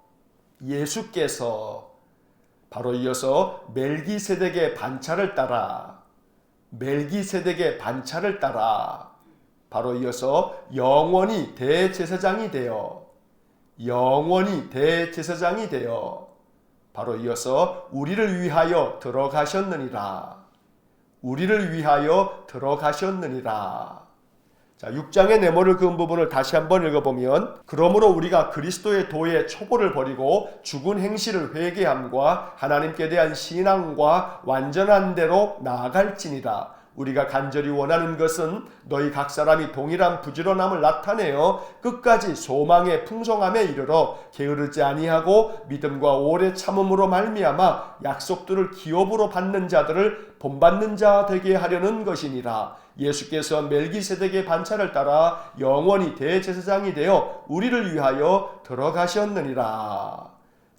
바로 이어서 멜기세덱의 반차를 따라, 멜기세덱의 반차를 따라, 바로 이어서 영원히 대제사장이 되어, 영원히 대제사장이 되어, 바로 이어서 우리를 위하여 들어가셨느니라, 우리를 위하여 들어가셨느니라. 자, 6장의 네모를 그은 부분을 다시 한번 읽어보면, 그러므로 우리가 그리스도의 도의 초보를 버리고 죽은 행실을 회개함과 하나님께 대한 신앙과 완전한 대로 나아갈지니라. 우리가 간절히 원하는 것은 너희 각 사람이 동일한 부지런함을 나타내어 끝까지 소망의 풍성함에 이르러 게으르지 아니하고 믿음과 오래 참음으로 말미암아 약속들을 기업으로 받는 자들을 본받는 자 되게 하려는 것이니라. 예수께서 멜기세덱의 반차를 따라 영원히 대제사장이 되어 우리를 위하여 들어가셨느니라.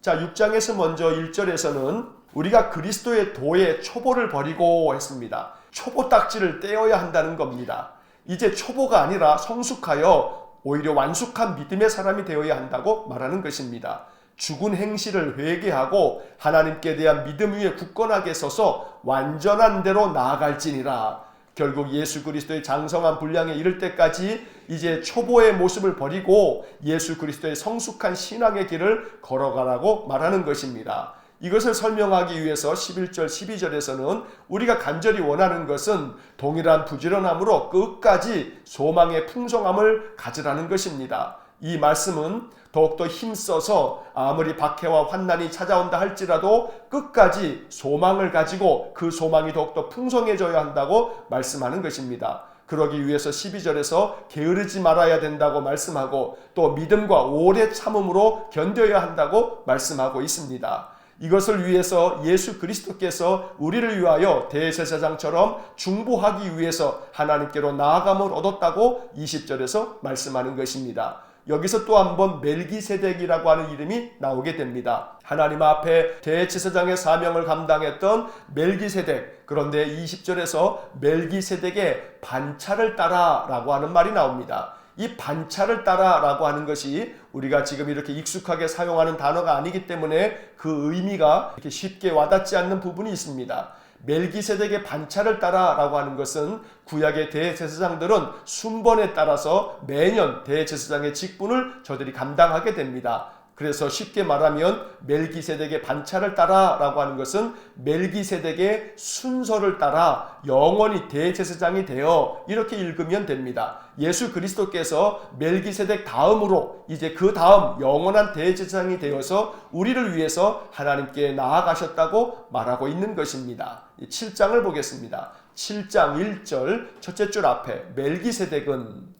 자, 6장에서 먼저 1절에서는 우리가 그리스도의 도의 초보를 버리고 했습니다. 초보 딱지를 떼어야 한다는 겁니다. 이제 초보가 아니라 성숙하여 오히려 완숙한 믿음의 사람이 되어야 한다고 말하는 것입니다. 죽은 행실을 회개하고 하나님께 대한 믿음 위에 굳건하게 서서 완전한 대로 나아갈지니라. 결국 예수 그리스도의 장성한 분량에 이를 때까지 이제 초보의 모습을 버리고 예수 그리스도의 성숙한 신앙의 길을 걸어가라고 말하는 것입니다. 이것을 설명하기 위해서 11절, 12절에서는 우리가 간절히 원하는 것은 동일한 부지런함으로 끝까지 소망의 풍성함을 가지라는 것입니다. 이 말씀은 더욱더 힘써서 아무리 박해와 환난이 찾아온다 할지라도 끝까지 소망을 가지고 그 소망이 더욱더 풍성해져야 한다고 말씀하는 것입니다. 그러기 위해서 12절에서 게으르지 말아야 된다고 말씀하고 또 믿음과 오래 참음으로 견뎌야 한다고 말씀하고 있습니다. 이것을 위해서 예수 그리스도께서 우리를 위하여 대제사장처럼 중보하기 위해서 하나님께로 나아감을 얻었다고 20절에서 말씀하는 것입니다. 여기서 또 한번 멜기세덱이라고 하는 이름이 나오게 됩니다. 하나님 앞에 대제사장의 사명을 감당했던 멜기세덱. 그런데 20절에서 멜기세덱의 반차를 따라 라고 하는 말이 나옵니다. 이 반차를 따라 라고 하는 것이 우리가 지금 이렇게 익숙하게 사용하는 단어가 아니기 때문에 그 의미가 이렇게 쉽게 와닿지 않는 부분이 있습니다. 멜기세덱의 반차를 따라 라고 하는 것은 구약의 대제사장들은 순번에 따라서 매년 대제사장의 직분을 저들이 감당하게 됩니다. 그래서 쉽게 말하면 멜기세덱의 반차를 따라 라고 하는 것은 멜기세덱의 순서를 따라 영원히 대제사장이 되어 이렇게 읽으면 됩니다. 예수 그리스도께서 멜기세덱 다음으로 이제 그 다음 영원한 대제사장이 되어서 우리를 위해서 하나님께 나아가셨다고 말하고 있는 것입니다. 7장을 보겠습니다. 7장 1절 첫째 줄 앞에 멜기세덱은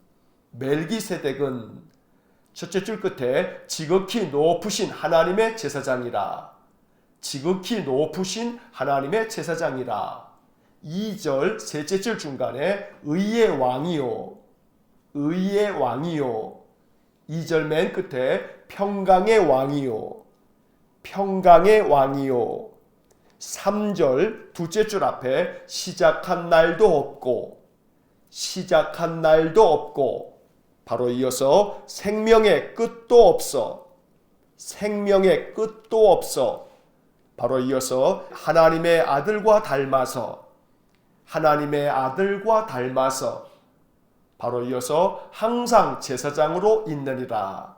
첫째 줄 끝에 지극히 높으신 하나님의 제사장이라. 지극히 높으신 하나님의 제사장이라. 2절 셋째 줄 중간에 의의 왕이요. 의의 왕이요. 2절 맨 끝에 평강의 왕이요. 평강의 왕이요. 3절 둘째 줄 앞에 시작한 날도 없고 바로 이어서 생명의 끝도 없어. 바로 이어서 하나님의 아들과 닮아서. 바로 이어서 항상 제사장으로 있느니라.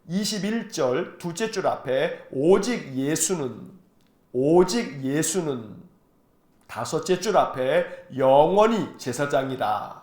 21절 둘째 줄 앞에 오직 예수는. 다섯째 줄 앞에 영원히 제사장이라.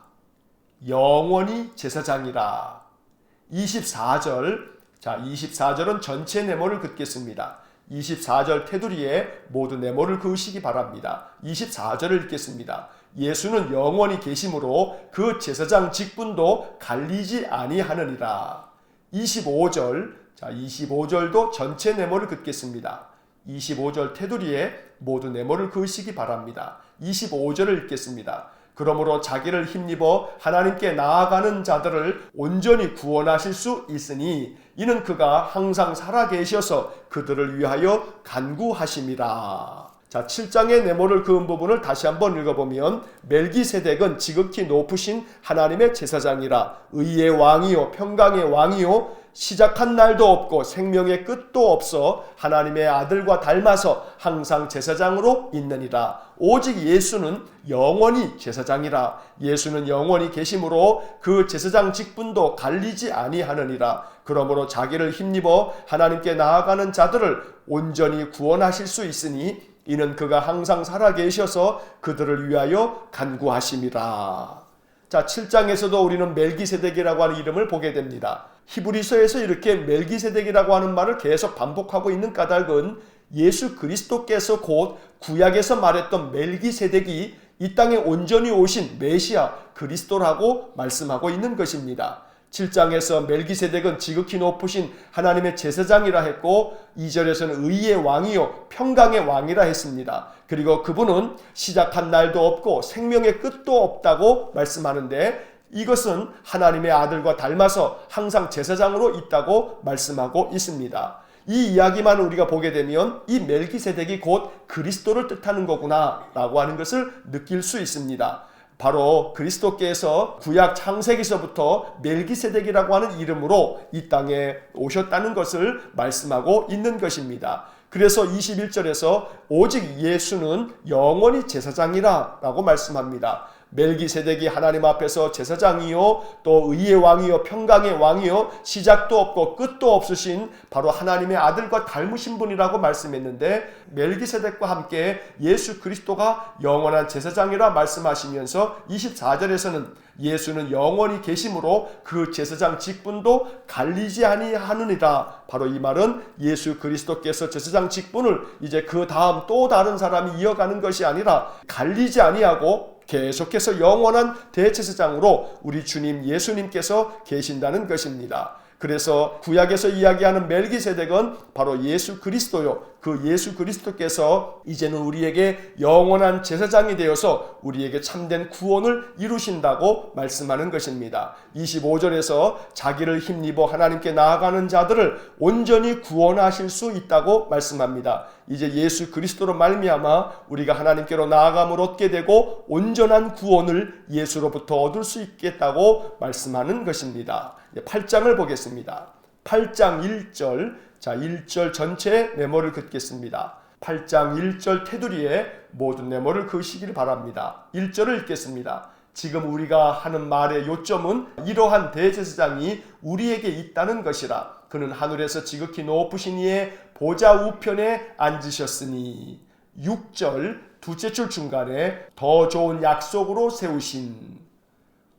24절. 자, 24절은 전체 네모를 긋겠습니다. 24절 테두리에 모두 네모를 그으시기 바랍니다. 24절을 읽겠습니다. 예수는 영원히 계심으로 그 제사장 직분도 갈리지 아니하느니라. 25절. 자, 25절도 전체 네모를 긋겠습니다. 25절 테두리에 모두 네모를 그으시기 바랍니다. 25절을 읽겠습니다. 그러므로 자기를 힘입어 하나님께 나아가는 자들을 온전히 구원하실 수 있으니 이는 그가 항상 살아계셔서 그들을 위하여 간구하심이라. 자, 7장의 네모를 그은 부분을 다시 한번 읽어보면 멜기세덱은 지극히 높으신 하나님의 제사장이라. 의의 왕이요 평강의 왕이요 시작한 날도 없고 생명의 끝도 없어 하나님의 아들과 닮아서 항상 제사장으로 있느니라. 오직 예수는 영원히 제사장이라. 예수는 영원히 계심으로 그 제사장 직분도 갈리지 아니하느니라. 그러므로 자기를 힘입어 하나님께 나아가는 자들을 온전히 구원하실 수 있으니 이는 그가 항상 살아계셔서 그들을 위하여 간구하심이라. 자, 7장에서도 우리는 멜기세덱이라고 하는 이름을 보게 됩니다. 히브리서에서 이렇게 멜기세덱이라고 하는 말을 계속 반복하고 있는 까닭은 예수 그리스도께서 곧 구약에서 말했던 멜기세덱이 이 땅에 온전히 오신 메시아 그리스도라고 말씀하고 있는 것입니다. 7장에서 멜기세덱은 지극히 높으신 하나님의 제사장이라 했고 2절에서는 의의 왕이요 평강의 왕이라 했습니다. 그리고 그분은 시작한 날도 없고 생명의 끝도 없다고 말씀하는데 이것은 하나님의 아들과 닮아서 항상 제사장으로 있다고 말씀하고 있습니다. 이 이야기만 우리가 보게 되면 이 멜기세덱이 곧 그리스도를 뜻하는 거구나 라고 하는 것을 느낄 수 있습니다. 바로 그리스도께서 구약 창세기서부터 멜기세덱이라고 하는 이름으로 이 땅에 오셨다는 것을 말씀하고 있는 것입니다. 그래서 21절에서 오직 예수는 영원히 제사장이라 라고 말씀합니다. 멜기세덱이 하나님 앞에서 제사장이요 또 의의 왕이요 평강의 왕이요 시작도 없고 끝도 없으신 바로 하나님의 아들과 닮으신 분이라고 말씀했는데 멜기세덱과 함께 예수 그리스도가 영원한 제사장이라 말씀하시면서 24절에서는 예수는 영원히 계심으로 그 제사장 직분도 갈리지 아니하느니라. 바로 이 말은 예수 그리스도께서 제사장 직분을 이제 그 다음 또 다른 사람이 이어가는 것이 아니라 갈리지 아니하고 계속해서 영원한 대제사장으로 우리 주님 예수님께서 계신다는 것입니다. 그래서 구약에서 이야기하는 멜기세덱은 바로 예수 그리스도요. 그 예수 그리스도께서 이제는 우리에게 영원한 제사장이 되어서 우리에게 참된 구원을 이루신다고 말씀하는 것입니다. 25절에서 자기를 힘입어 하나님께 나아가는 자들을 온전히 구원하실 수 있다고 말씀합니다. 이제 예수 그리스도로 말미암아 우리가 하나님께로 나아감을 얻게 되고 온전한 구원을 예수로부터 얻을 수 있겠다고 말씀하는 것입니다. 8장을 보겠습니다. 8장 1절, 자 1절 전체의 메모를 긋겠습니다. 8장 1절 테두리에 모든 메모를 그으시길 바랍니다. 1절을 읽겠습니다. 지금 우리가 하는 말의 요점은 이러한 대제사장이 우리에게 있다는 것이라. 그는 하늘에서 지극히 높으신 이의 보좌 우편에 앉으셨으니. 6절 두째 줄 중간에 더 좋은 약속으로 세우신,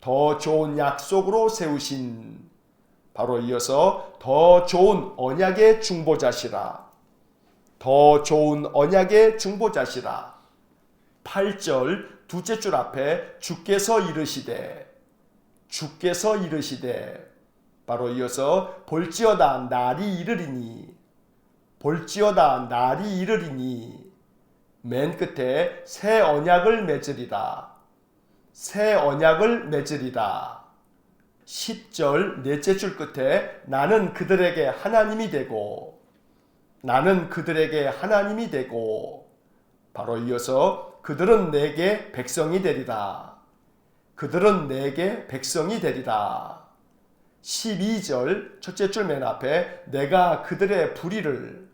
더 좋은 약속으로 세우신. 바로 이어서 더 좋은 언약의 중보자시라. 더 좋은 언약의 중보자시라. 8절 두째 줄 앞에 주께서 이르시되, 주께서 이르시되. 바로 이어서 볼지어다 날이 이르리니, 볼지어다 날이 이르리니. 맨 끝에 새 언약을 맺으리라, 새 언약을 맺으리라. 10절 넷째 줄 끝에 나는 그들에게 하나님이 되고, 나는 그들에게 하나님이 되고. 바로 이어서 그들은 내게 백성이 되리라, 그들은 내게 백성이 되리라. 12절 첫째 줄 맨 앞에 내가 그들의 불의를,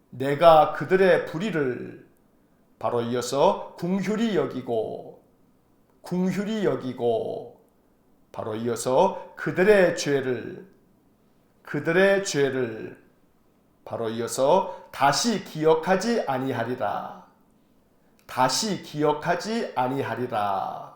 내가 그들의 불의를. 바로 이어서 궁휼히 여기고, 궁휼히 여기고. 바로 이어서 그들의 죄를, 그들의 죄를. 바로 이어서 다시 기억하지 아니하리라, 다시 기억하지 아니하리라.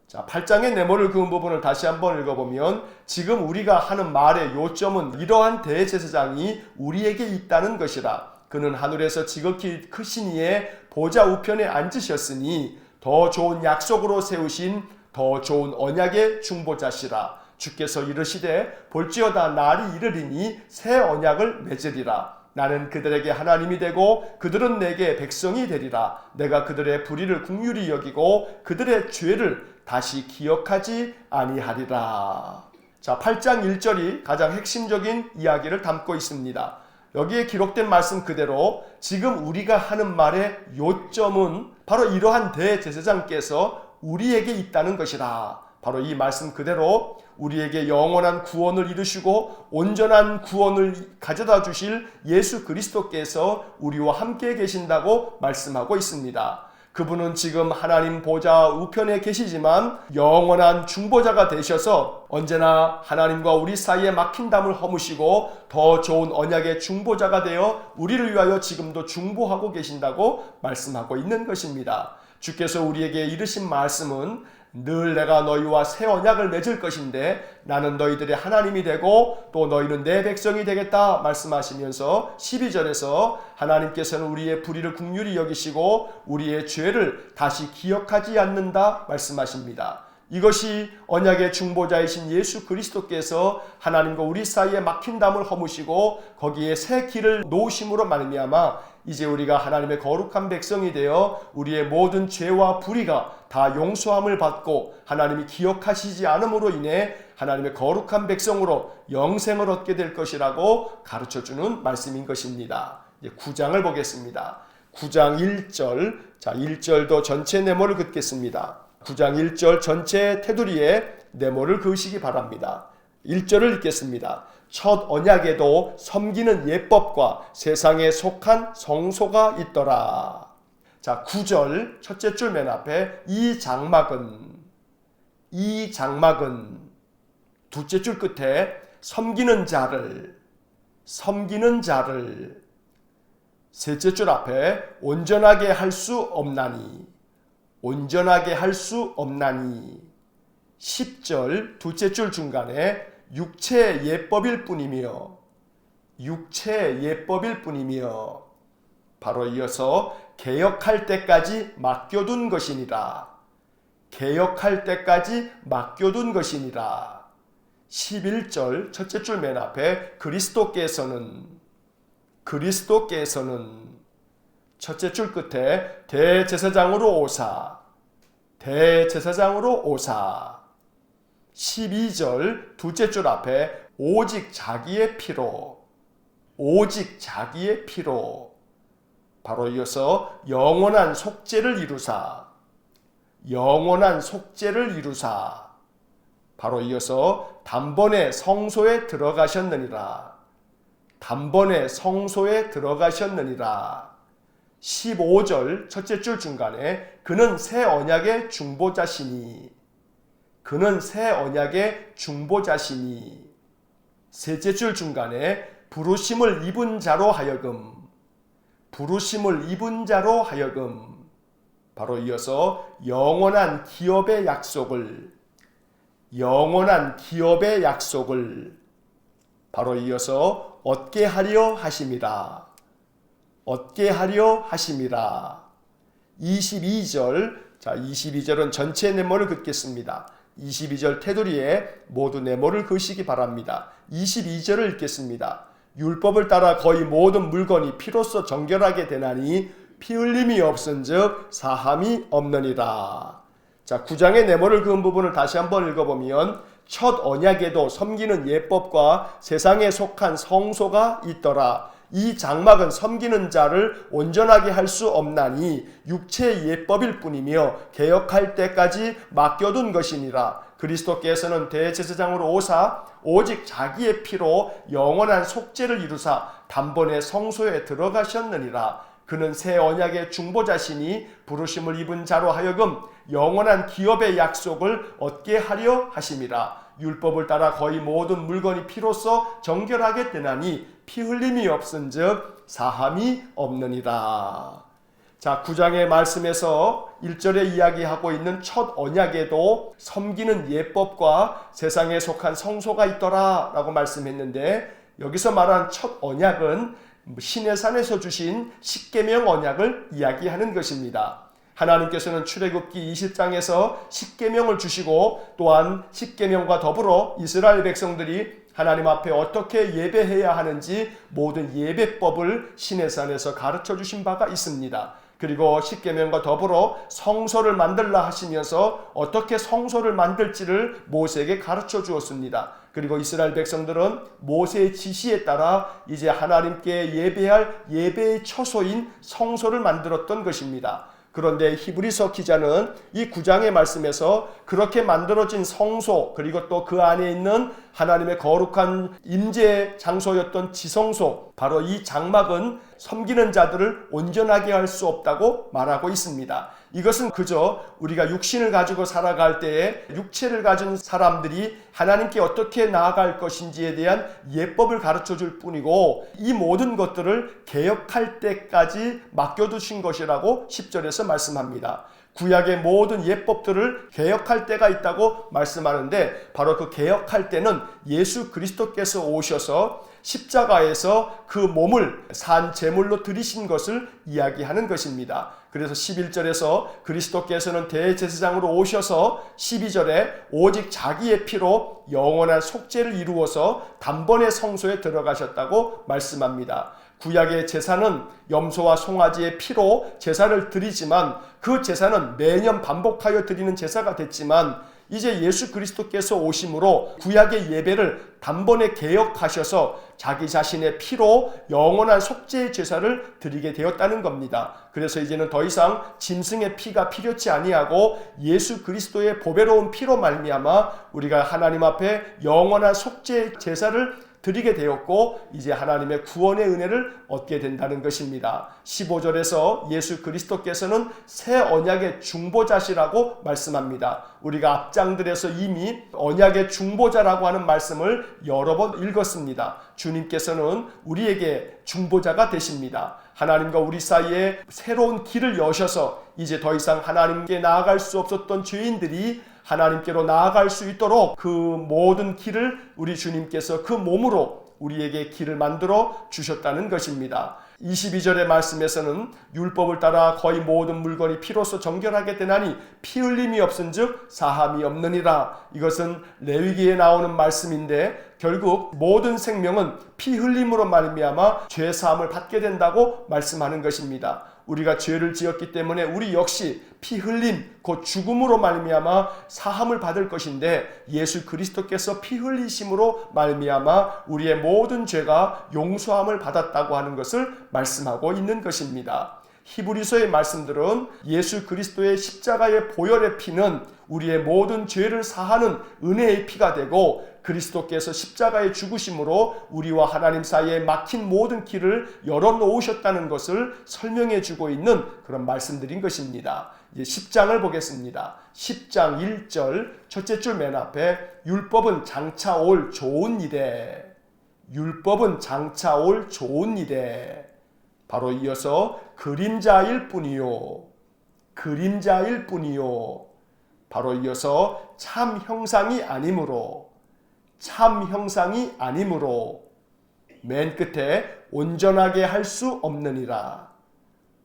자, 8장의 네모를 그은 부분을 다시 한번 읽어보면 지금 우리가 하는 말의 요점은 이러한 대제사장이 우리에게 있다는 것이라. 그는 하늘에서 지극히 크신 이의 보좌 우편에 앉으셨으니 더 좋은 약속으로 세우신 더 좋은 언약의 중보자시라. 주께서 이르시되 볼지어다 날이 이르리니 새 언약을 맺으리라. 나는 그들에게 하나님이 되고 그들은 내게 백성이 되리라. 내가 그들의 불의를 긍휼히 여기고 그들의 죄를 다시 기억하지 아니하리라. 자, 8장 1절이 가장 핵심적인 이야기를 담고 있습니다. 여기에 기록된 말씀 그대로 지금 우리가 하는 말의 요점은 바로 이러한 대제사장께서 우리에게 있다는 것이라. 바로 이 말씀 그대로 우리에게 영원한 구원을 이루시고 온전한 구원을 가져다 주실 예수 그리스도께서 우리와 함께 계신다고 말씀하고 있습니다. 그분은 지금 하나님 보좌 우편에 계시지만 영원한 중보자가 되셔서 언제나 하나님과 우리 사이에 막힌 담을 허무시고 더 좋은 언약의 중보자가 되어 우리를 위하여 지금도 중보하고 계신다고 말씀하고 있는 것입니다. 주께서 우리에게 이르신 말씀은 늘 내가 너희와 새 언약을 맺을 것인데 나는 너희들의 하나님이 되고 또 너희는 내 백성이 되겠다 말씀하시면서 12절에서 하나님께서는 우리의 불의를 긍휼히 여기시고 우리의 죄를 다시 기억하지 않는다 말씀하십니다. 이것이 언약의 중보자이신 예수 그리스도께서 하나님과 우리 사이에 막힌 담을 허무시고 거기에 새 길을 놓으심으로 말미암아 이제 우리가 하나님의 거룩한 백성이 되어 우리의 모든 죄와 불의가 다 용서함을 받고 하나님이 기억하시지 않음으로 인해 하나님의 거룩한 백성으로 영생을 얻게 될 것이라고 가르쳐주는 말씀인 것입니다. 이제 9장을 보겠습니다. 9장 1절, 자 1절도 전체 네모를 긋겠습니다. 9장 1절 전체 테두리에 네모를 그으시기 바랍니다. 1절을 읽겠습니다. 첫 언약에도 섬기는 예법과 세상에 속한 성소가 있더라. 자, 9절 첫째 줄 맨 앞에 이 장막은 둘째 줄 끝에 섬기는 자를 셋째 줄 앞에 온전하게 할 수 없나니 10절 둘째 줄 중간에 육체 예법일 뿐이며 바로 이어서 개혁할 때까지 맡겨둔 것이니라. 11절 첫째 줄 맨 앞에 그리스도께서는 첫째 줄 끝에 대제사장으로 오사 12절 둘째 줄 앞에 오직 자기의 피로 바로 이어서 영원한 속죄를 이루사 바로 이어서 단번에 성소에 들어가셨느니라 15절 첫째 줄 중간에 그는 새 언약의 중보자시니 셋째 줄 중간에 부르심을 입은 자로 하여금 바로 이어서 영원한 기업의 약속을 바로 이어서 얻게 하려 하심이라 22절 자 22절은 전체 네모를 긋겠습니다. 22절 테두리에 모두 네모를 그으시기 바랍니다. 22절을 읽겠습니다. 율법을 따라 거의 모든 물건이 피로써 정결하게 되나니 피 흘림이 없은즉 사함이 없느니라. 자 9장의 네모를 그은 부분을 다시 한번 읽어보면 첫 언약에도 섬기는 예법과 세상에 속한 성소가 있더라. 이 장막은 섬기는 자를 온전하게 할 수 없나니 육체의 예법일 뿐이며 개혁할 때까지 맡겨둔 것이니라. 그리스도께서는 대제사장으로 오사 오직 자기의 피로 영원한 속죄를 이루사 단번에 성소에 들어가셨느니라. 그는 새 언약의 중보자시니 부르심을 입은 자로 하여금 영원한 기업의 약속을 얻게 하려 하심이라. 율법을 따라 거의 모든 물건이 피로써 정결하게 되나니 피 흘림이 없은즉 사함이 없느니라. 자 9장의 말씀에서 1절에 이야기하고 있는 첫 언약에도 섬기는 예법과 세상에 속한 성소가 있더라 라고 말씀했는데 여기서 말한 첫 언약은 시내산에서 주신 십계명 언약을 이야기하는 것입니다. 하나님께서는 출애굽기 20장에서 십계명을 주시고 또한 십계명과 더불어 이스라엘 백성들이 하나님 앞에 어떻게 예배해야 하는지 모든 예배법을 시내산에서 가르쳐 주신 바가 있습니다. 그리고 십계명과 더불어 성소를 만들라 하시면서 어떻게 성소를 만들지를 모세에게 가르쳐 주었습니다. 그리고 이스라엘 백성들은 모세의 지시에 따라 이제 하나님께 예배할 예배의 처소인 성소를 만들었던 것입니다. 그런데 히브리서 기자는 이 9장의 말씀에서 그렇게 만들어진 성소, 그리고 또 그 안에 있는 하나님의 거룩한 임재 장소였던 지성소, 바로 이 장막은 섬기는 자들을 온전하게 할 수 없다고 말하고 있습니다. 이것은 그저 우리가 육신을 가지고 살아갈 때에 육체를 가진 사람들이 하나님께 어떻게 나아갈 것인지에 대한 예법을 가르쳐 줄 뿐이고, 이 모든 것들을 개혁할 때까지 맡겨두신 것이라고 10절에서 말씀합니다. 구약의 모든 예법들을 개혁할 때가 있다고 말씀하는데, 바로 그 개혁할 때는 예수 그리스도께서 오셔서 십자가에서 그 몸을 산 제물로 드리신 것을 이야기하는 것입니다. 그래서 11절에서 그리스도께서는 대제사장으로 오셔서 12절에 오직 자기의 피로 영원한 속죄를 이루어서 단번에 성소에 들어가셨다고 말씀합니다. 구약의 제사는 염소와 송아지의 피로 제사를 드리지만, 그 제사는 매년 반복하여 드리는 제사가 됐지만, 이제 예수 그리스도께서 오심으로 구약의 예배를 단번에 개혁하셔서 자기 자신의 피로 영원한 속죄의 제사를 드리게 되었다는 겁니다. 그래서 이제는 더 이상 짐승의 피가 필요치 아니하고 예수 그리스도의 보배로운 피로 말미암아 우리가 하나님 앞에 영원한 속죄의 제사를 드리게 되었고, 이제 하나님의 구원의 은혜를 얻게 된다는 것입니다. 15절에서 예수 그리스도께서는 새 언약의 중보자시라고 말씀합니다. 우리가 앞장들에서 이미 언약의 중보자라고 하는 말씀을 여러 번 읽었습니다. 주님께서는 우리에게 중보자가 되십니다. 하나님과 우리 사이에 새로운 길을 여셔서 이제 더 이상 하나님께 나아갈 수 없었던 죄인들이 하나님께로 나아갈 수 있도록 그 모든 길을 우리 주님께서 그 몸으로 우리에게 길을 만들어 주셨다는 것입니다. 22절의 말씀에서는 율법을 따라 거의 모든 물건이 피로써 정결하게 되나니 피 흘림이 없은즉 사함이 없느니라. 이것은 레위기에 나오는 말씀인데, 결국 모든 생명은 피 흘림으로 말미암아 죄 사함을 받게 된다고 말씀하는 것입니다. 우리가 죄를 지었기 때문에 우리 역시 피 흘림, 곧 죽음으로 말미암아 사함을 받을 것인데, 예수 그리스도께서 피 흘리심으로 말미암아 우리의 모든 죄가 용서함을 받았다고 하는 것을 말씀하고 있는 것입니다. 히브리서의 말씀들은 예수 그리스도의 십자가의 보혈의 피는 우리의 모든 죄를 사하는 은혜의 피가 되고, 그리스도께서 십자가의 죽으심으로 우리와 하나님 사이에 막힌 모든 길을 열어놓으셨다는 것을 설명해 주고 있는 그런 말씀들인 것입니다. 이제 10장을 보겠습니다. 10장 1절 첫째 줄 맨 앞에 율법은 장차 올 좋은 일에, 율법은 장차 올 좋은 일에, 바로 이어서 그림자일 뿐이요, 그림자일 뿐이요, 바로 이어서 참 형상이 아니므로, 참 형상이 아니므로, 맨 끝에 온전하게 할 수 없느니라,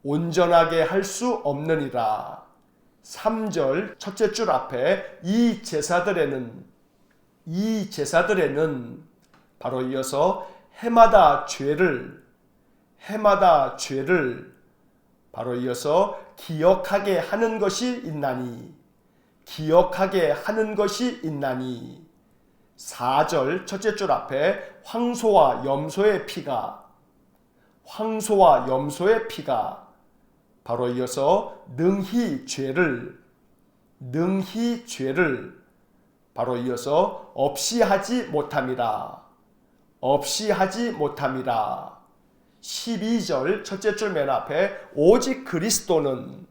온전하게 할 수 없느니라. 3절 첫째 줄 앞에 이 제사들에는, 이 제사들에는, 바로 이어서 해마다 죄를, 해마다 죄를, 바로 이어서 기억하게 하는 것이 있나니, 기억하게 하는 것이 있나니. 4절 첫째 줄 앞에 황소와 염소의 피가, 황소와 염소의 피가, 바로 이어서 능히 죄를, 능히 죄를, 바로 이어서 없이 하지 못함이라, 없이 하지 못함이라. 12절 첫째 줄 맨 앞에 오직 그리스도는,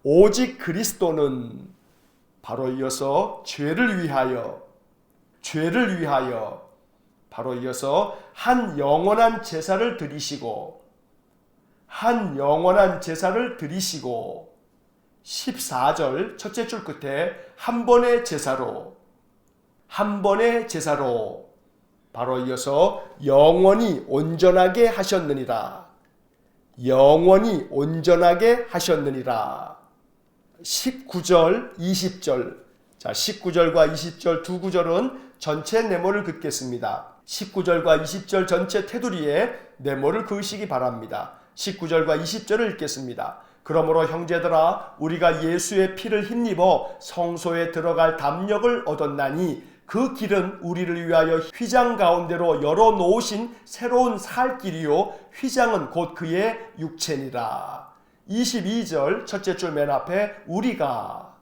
오직 그리스도는, 바로 이어서 죄를 위하여, 죄를 위하여, 바로 이어서 한 영원한 제사를 드리시고, 한 영원한 제사를 드리시고. 14절 첫째 줄 끝에 한 번의 제사로, 한 번의 제사로, 바로 이어서 영원히 온전하게 하셨느니라, 영원히 온전하게 하셨느니라. 19절 20절, 자 19절과 20절 두 구절은 전체 네모를 긋겠습니다. 19절과 20절 전체 테두리에 네모를 그으시기 바랍니다. 19절과 20절을 읽겠습니다. 그러므로 형제들아 우리가 예수의 피를 힘입어 성소에 들어갈 담력을 얻었나니 그 길은 우리를 위하여 휘장 가운데로 열어놓으신 새로운 살 길이요 휘장은 곧 그의 육체니라. 22절 첫째 줄 맨 앞에 우리가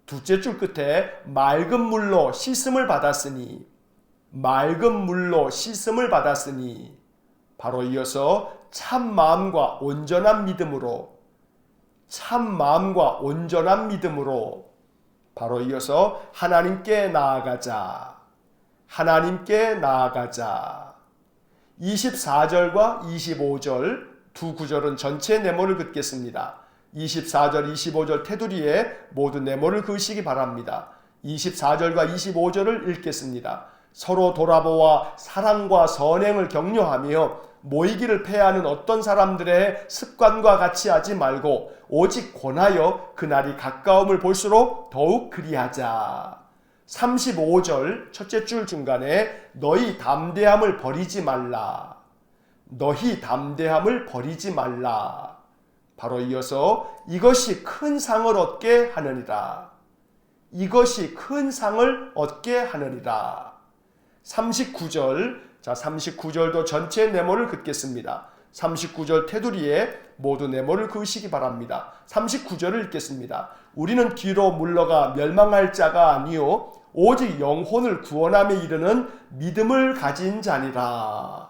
둘째 줄 끝에 맑은 물로 씻음을 받았으니 바로 이어서 참 마음과 온전한 믿음으로 바로 이어서 하나님께 나아가자. 24절과 25절 두 구절은 전체 네모를 긋겠습니다. 24절, 25절 테두리에 모두 네모를 그으시기 바랍니다. 24절과 25절을 읽겠습니다. 서로 돌아보아 사랑과 선행을 격려하며 모이기를 패하는 어떤 사람들의 습관과 같이 하지 말고 오직 권하여 그날이 가까움을 볼수록 더욱 그리하자. 35절 첫째 줄 중간에 너희 담대함을 버리지 말라. 바로 이어서 이것이 큰 상을 얻게 하느니라. 39절, 39절도 전체 네모를 긋겠습니다. 39절 테두리에 모두 네모를 그으시기 바랍니다. 39절을 읽겠습니다. 우리는 뒤로 물러가 멸망할 자가 아니요 오직 영혼을 구원함에 이르는 믿음을 가진 자니라.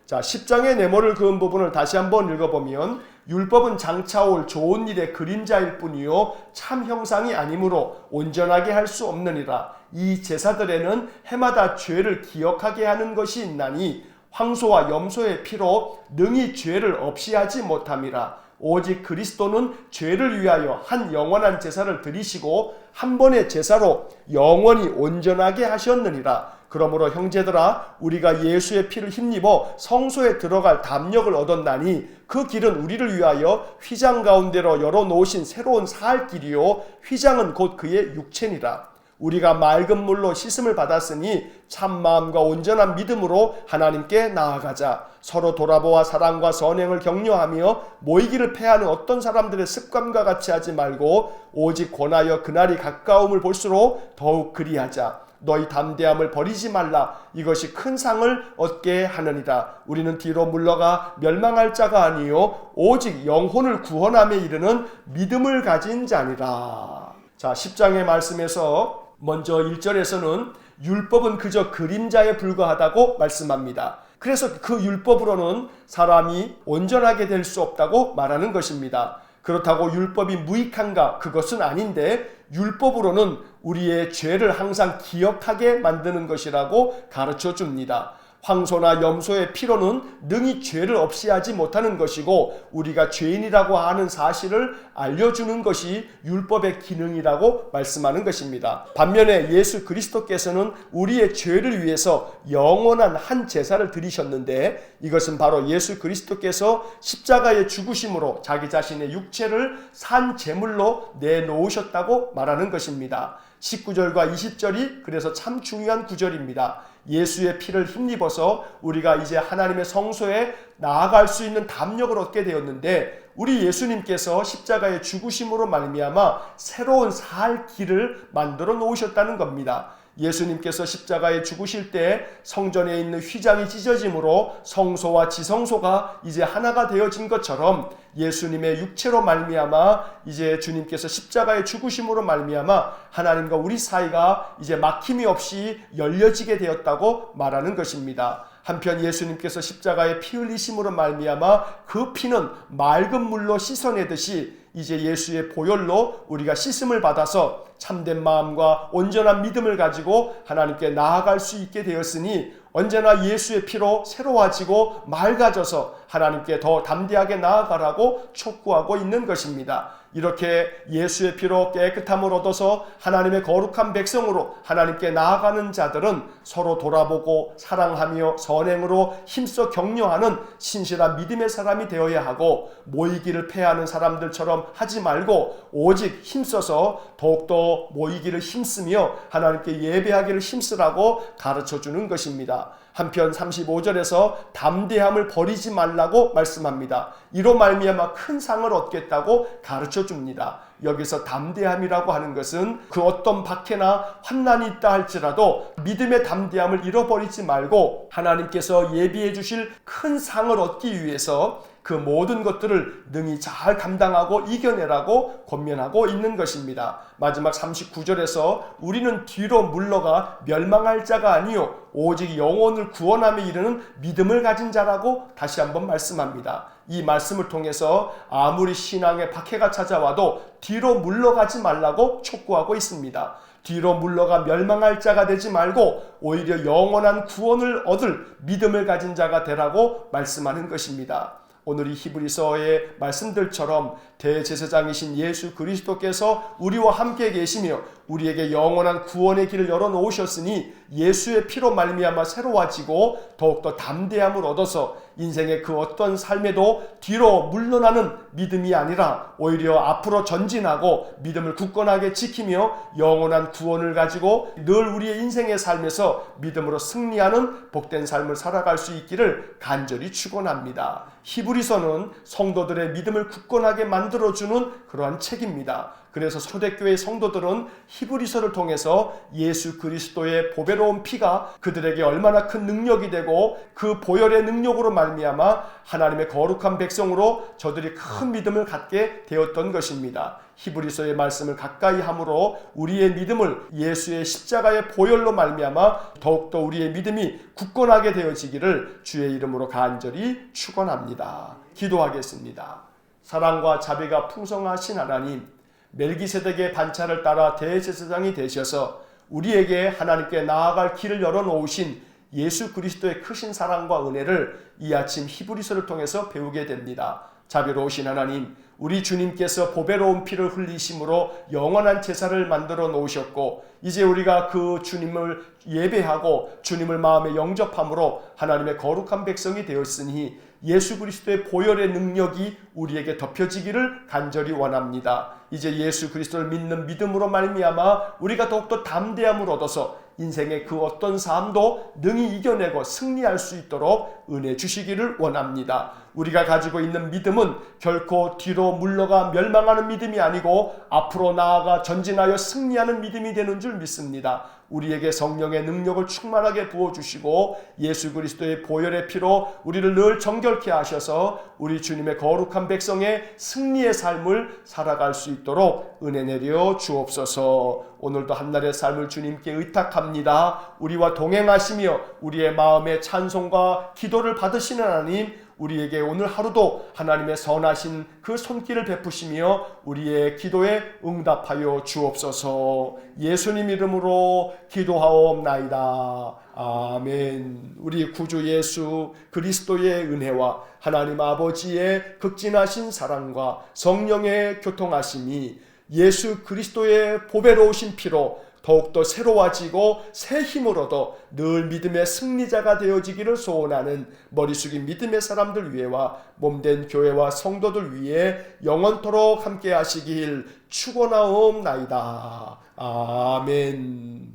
자, 10장의 네모를 그은 부분을 다시 한번 읽어보면 율법은 장차 올 좋은 일의 그림자일 뿐이요 참 형상이 아니므로 온전하게 할 수 없느니라. 이 제사들에는 해마다 죄를 기억하게 하는 것이 있나니 황소와 염소의 피로 능히 죄를 없이 하지 못함이라. 오직 그리스도는 죄를 위하여 한 영원한 제사를 드리시고 한 번의 제사로 영원히 온전하게 하셨느니라. 그러므로 형제들아 우리가 예수의 피를 힘입어 성소에 들어갈 담력을 얻었나니 그 길은 우리를 위하여 휘장 가운데로 열어놓으신 새로운 살 길이요 휘장은 곧 그의 육체니라. 우리가 맑은 물로 씻음을 받았으니 참 마음과 온전한 믿음으로 하나님께 나아가자. 서로 돌아보아 사랑과 선행을 격려하며 모이기를 패하는 어떤 사람들의 습관과 같이 하지 말고 오직 권하여 그날이 가까움을 볼수록 더욱 그리하자. 너희 담대함을 버리지 말라. 이것이 큰 상을 얻게 하느니라. 우리는 뒤로 물러가 멸망할 자가 아니요 오직 영혼을 구원함에 이르는 믿음을 가진 자니라. 자, 10장의 말씀에서 먼저 1절에서는 율법은 그저 그림자에 불과하다고 말씀합니다. 그래서 그 율법으로는 사람이 온전하게 될 수 없다고 말하는 것입니다. 그렇다고 율법이 무익한가? 그것은 아닌데 율법으로는 우리의 죄를 항상 기억하게 만드는 것이라고 가르쳐 줍니다. 황소나 염소의 피로는 능히 죄를 없이 하지 못하는 것이고 우리가 죄인이라고 하는 사실을 알려주는 것이 율법의 기능이라고 말씀하는 것입니다. 반면에 예수 그리스도께서는 우리의 죄를 위해서 영원한 한 제사를 드리셨는데 이것은 바로 예수 그리스도께서 십자가의 죽으심으로 자기 자신의 육체를 산 제물로 내놓으셨다고 말하는 것입니다. 19절과 20절이 그래서 참 중요한 구절입니다. 예수의 피를 힘입어서 우리가 이제 하나님의 성소에 나아갈 수 있는 담력을 얻게 되었는데 우리 예수님께서 십자가의 죽으심으로 말미암아 새로운 살 길을 만들어 놓으셨다는 겁니다. 예수님께서 십자가에 죽으실 때 성전에 있는 휘장이 찢어짐으로 성소와 지성소가 이제 하나가 되어진 것처럼 예수님의 육체로 말미암아 이제 주님께서 십자가에 죽으심으로 말미암아 하나님과 우리 사이가 이제 막힘이 없이 열려지게 되었다고 말하는 것입니다. 한편 예수님께서 십자가에 피 흘리심으로 말미암아 그 피는 맑은 물로 씻어내듯이 이제 예수의 보혈로 우리가 씻음을 받아서 참된 마음과 온전한 믿음을 가지고 하나님께 나아갈 수 있게 되었으니 언제나 예수의 피로 새로워지고 맑아져서 하나님께 더 담대하게 나아가라고 촉구하고 있는 것입니다. 이렇게 예수의 피로 깨끗함을 얻어서 하나님의 거룩한 백성으로 하나님께 나아가는 자들은 서로 돌아보고 사랑하며 선행으로 힘써 격려하는 신실한 믿음의 사람이 되어야 하고 모이기를 패하는 사람들처럼 하지 말고 오직 힘써서 더욱더 모이기를 힘쓰며 하나님께 예배하기를 힘쓰라고 가르쳐주는 것입니다. 한편 35절에서 담대함을 버리지 말라고 말씀합니다. 이로 말미암아 큰 상을 얻겠다고 가르쳐 줍니다. 여기서 담대함이라고 하는 것은 그 어떤 박해나 환난이 있다 할지라도 믿음의 담대함을 잃어버리지 말고 하나님께서 예비해 주실 큰 상을 얻기 위해서 그 모든 것들을 능히 잘 감당하고 이겨내라고 권면하고 있는 것입니다. 마지막 39절에서 우리는 뒤로 물러가 멸망할 자가 아니요 오직 영혼을 구원함에 이르는 믿음을 가진 자라고 다시 한번 말씀합니다. 이 말씀을 통해서 아무리 신앙에 박해가 찾아와도 뒤로 물러가지 말라고 촉구하고 있습니다. 뒤로 물러가 멸망할 자가 되지 말고 오히려 영원한 구원을 얻을 믿음을 가진 자가 되라고 말씀하는 것입니다. 오늘 이 히브리서의 말씀들처럼 대제사장이신 예수 그리스도께서 우리와 함께 계시며 우리에게 영원한 구원의 길을 열어놓으셨으니 예수의 피로 말미암아 새로워지고 더욱더 담대함을 얻어서 인생의 그 어떤 삶에도 뒤로 물러나는 믿음이 아니라 오히려 앞으로 전진하고 믿음을 굳건하게 지키며 영원한 구원을 가지고 늘 우리의 인생의 삶에서 믿음으로 승리하는 복된 삶을 살아갈 수 있기를 간절히 축원합니다. 히브리서는 성도들의 믿음을 굳건하게 만들어주는 그러한 책입니다. 그래서 초대교회 성도들은 히브리서를 통해서 예수 그리스도의 보배로운 피가 그들에게 얼마나 큰 능력이 되고 그 보혈의 능력으로 말미암아 하나님의 거룩한 백성으로 저들이 큰 믿음을 갖게 되었던 것입니다. 히브리서의 말씀을 가까이 함으로 우리의 믿음을 예수의 십자가의 보혈로 말미암아 더욱더 우리의 믿음이 굳건하게 되어지기를 주의 이름으로 간절히 축원합니다. 기도하겠습니다. 사랑과 자비가 풍성하신 하나님, 멜기세덱의 반차를 따라 대제사장이 되셔서 우리에게 하나님께 나아갈 길을 열어놓으신 예수 그리스도의 크신 사랑과 은혜를 이 아침 히브리서를 통해서 배우게 됩니다. 자비로우신 하나님, 우리 주님께서 보배로운 피를 흘리심으로 영원한 제사를 만들어 놓으셨고 이제 우리가 그 주님을 예배하고 주님을 마음에 영접함으로 하나님의 거룩한 백성이 되었으니 예수 그리스도의 보혈의 능력이 우리에게 덮여지기를 간절히 원합니다. 이제 예수 그리스도를 믿는 믿음으로 말미암아 우리가 더욱더 담대함을 얻어서 인생의 그 어떤 삶도 능히 이겨내고 승리할 수 있도록 은혜 주시기를 원합니다. 우리가 가지고 있는 믿음은 결코 뒤로 물러가 멸망하는 믿음이 아니고 앞으로 나아가 전진하여 승리하는 믿음이 되는 줄 믿습니다. 우리에게 성령의 능력을 충만하게 부어주시고 예수 그리스도의 보혈의 피로 우리를 늘 정결케 하셔서 우리 주님의 거룩한 백성의 승리의 삶을 살아갈 수 있도록 은혜 내려 주옵소서. 오늘도 한날의 삶을 주님께 의탁합니다. 우리와 동행하시며 우리의 마음의 찬송과 기도를 받으시는 하나님, 우리에게 오늘 하루도 하나님의 선하신 그 손길을 베푸시며 우리의 기도에 응답하여 주옵소서. 예수님 이름으로 기도하옵나이다. 아멘. 우리 구주 예수 그리스도의 은혜와 하나님 아버지의 극진하신 사랑과 성령의 교통하심이 예수 그리스도의 보배로우신 피로 더욱더 새로워지고 새 힘을 얻어 늘 믿음의 승리자가 되어지기를 소원하는 머리 숙인 믿음의 사람들 위에와 몸된 교회와 성도들 위에 영원토록 함께 하시길 축원하옵나이다. 아멘.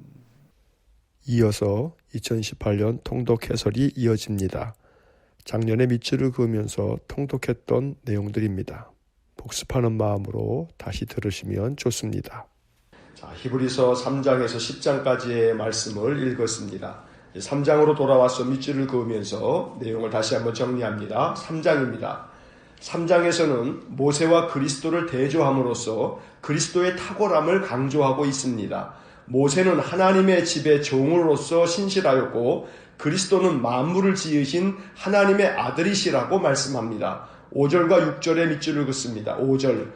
이어서 2018년 통독 해설이 이어집니다. 작년에 밑줄을 그으면서 통독했던 내용들입니다. 복습하는 마음으로 다시 들으시면 좋습니다. 자, 히브리서 3장에서 10장까지의 말씀을 읽었습니다. 3장으로 돌아와서 밑줄을 그으면서 내용을 다시 한번 정리합니다. 3장입니다. 3장에서는 모세와 그리스도를 대조함으로써 그리스도의 탁월함을 강조하고 있습니다. 모세는 하나님의 집의 종으로서 신실하였고 그리스도는 만물을 지으신 하나님의 아들이시라고 말씀합니다. 5절과 6절의 밑줄을 긋습니다. 5절,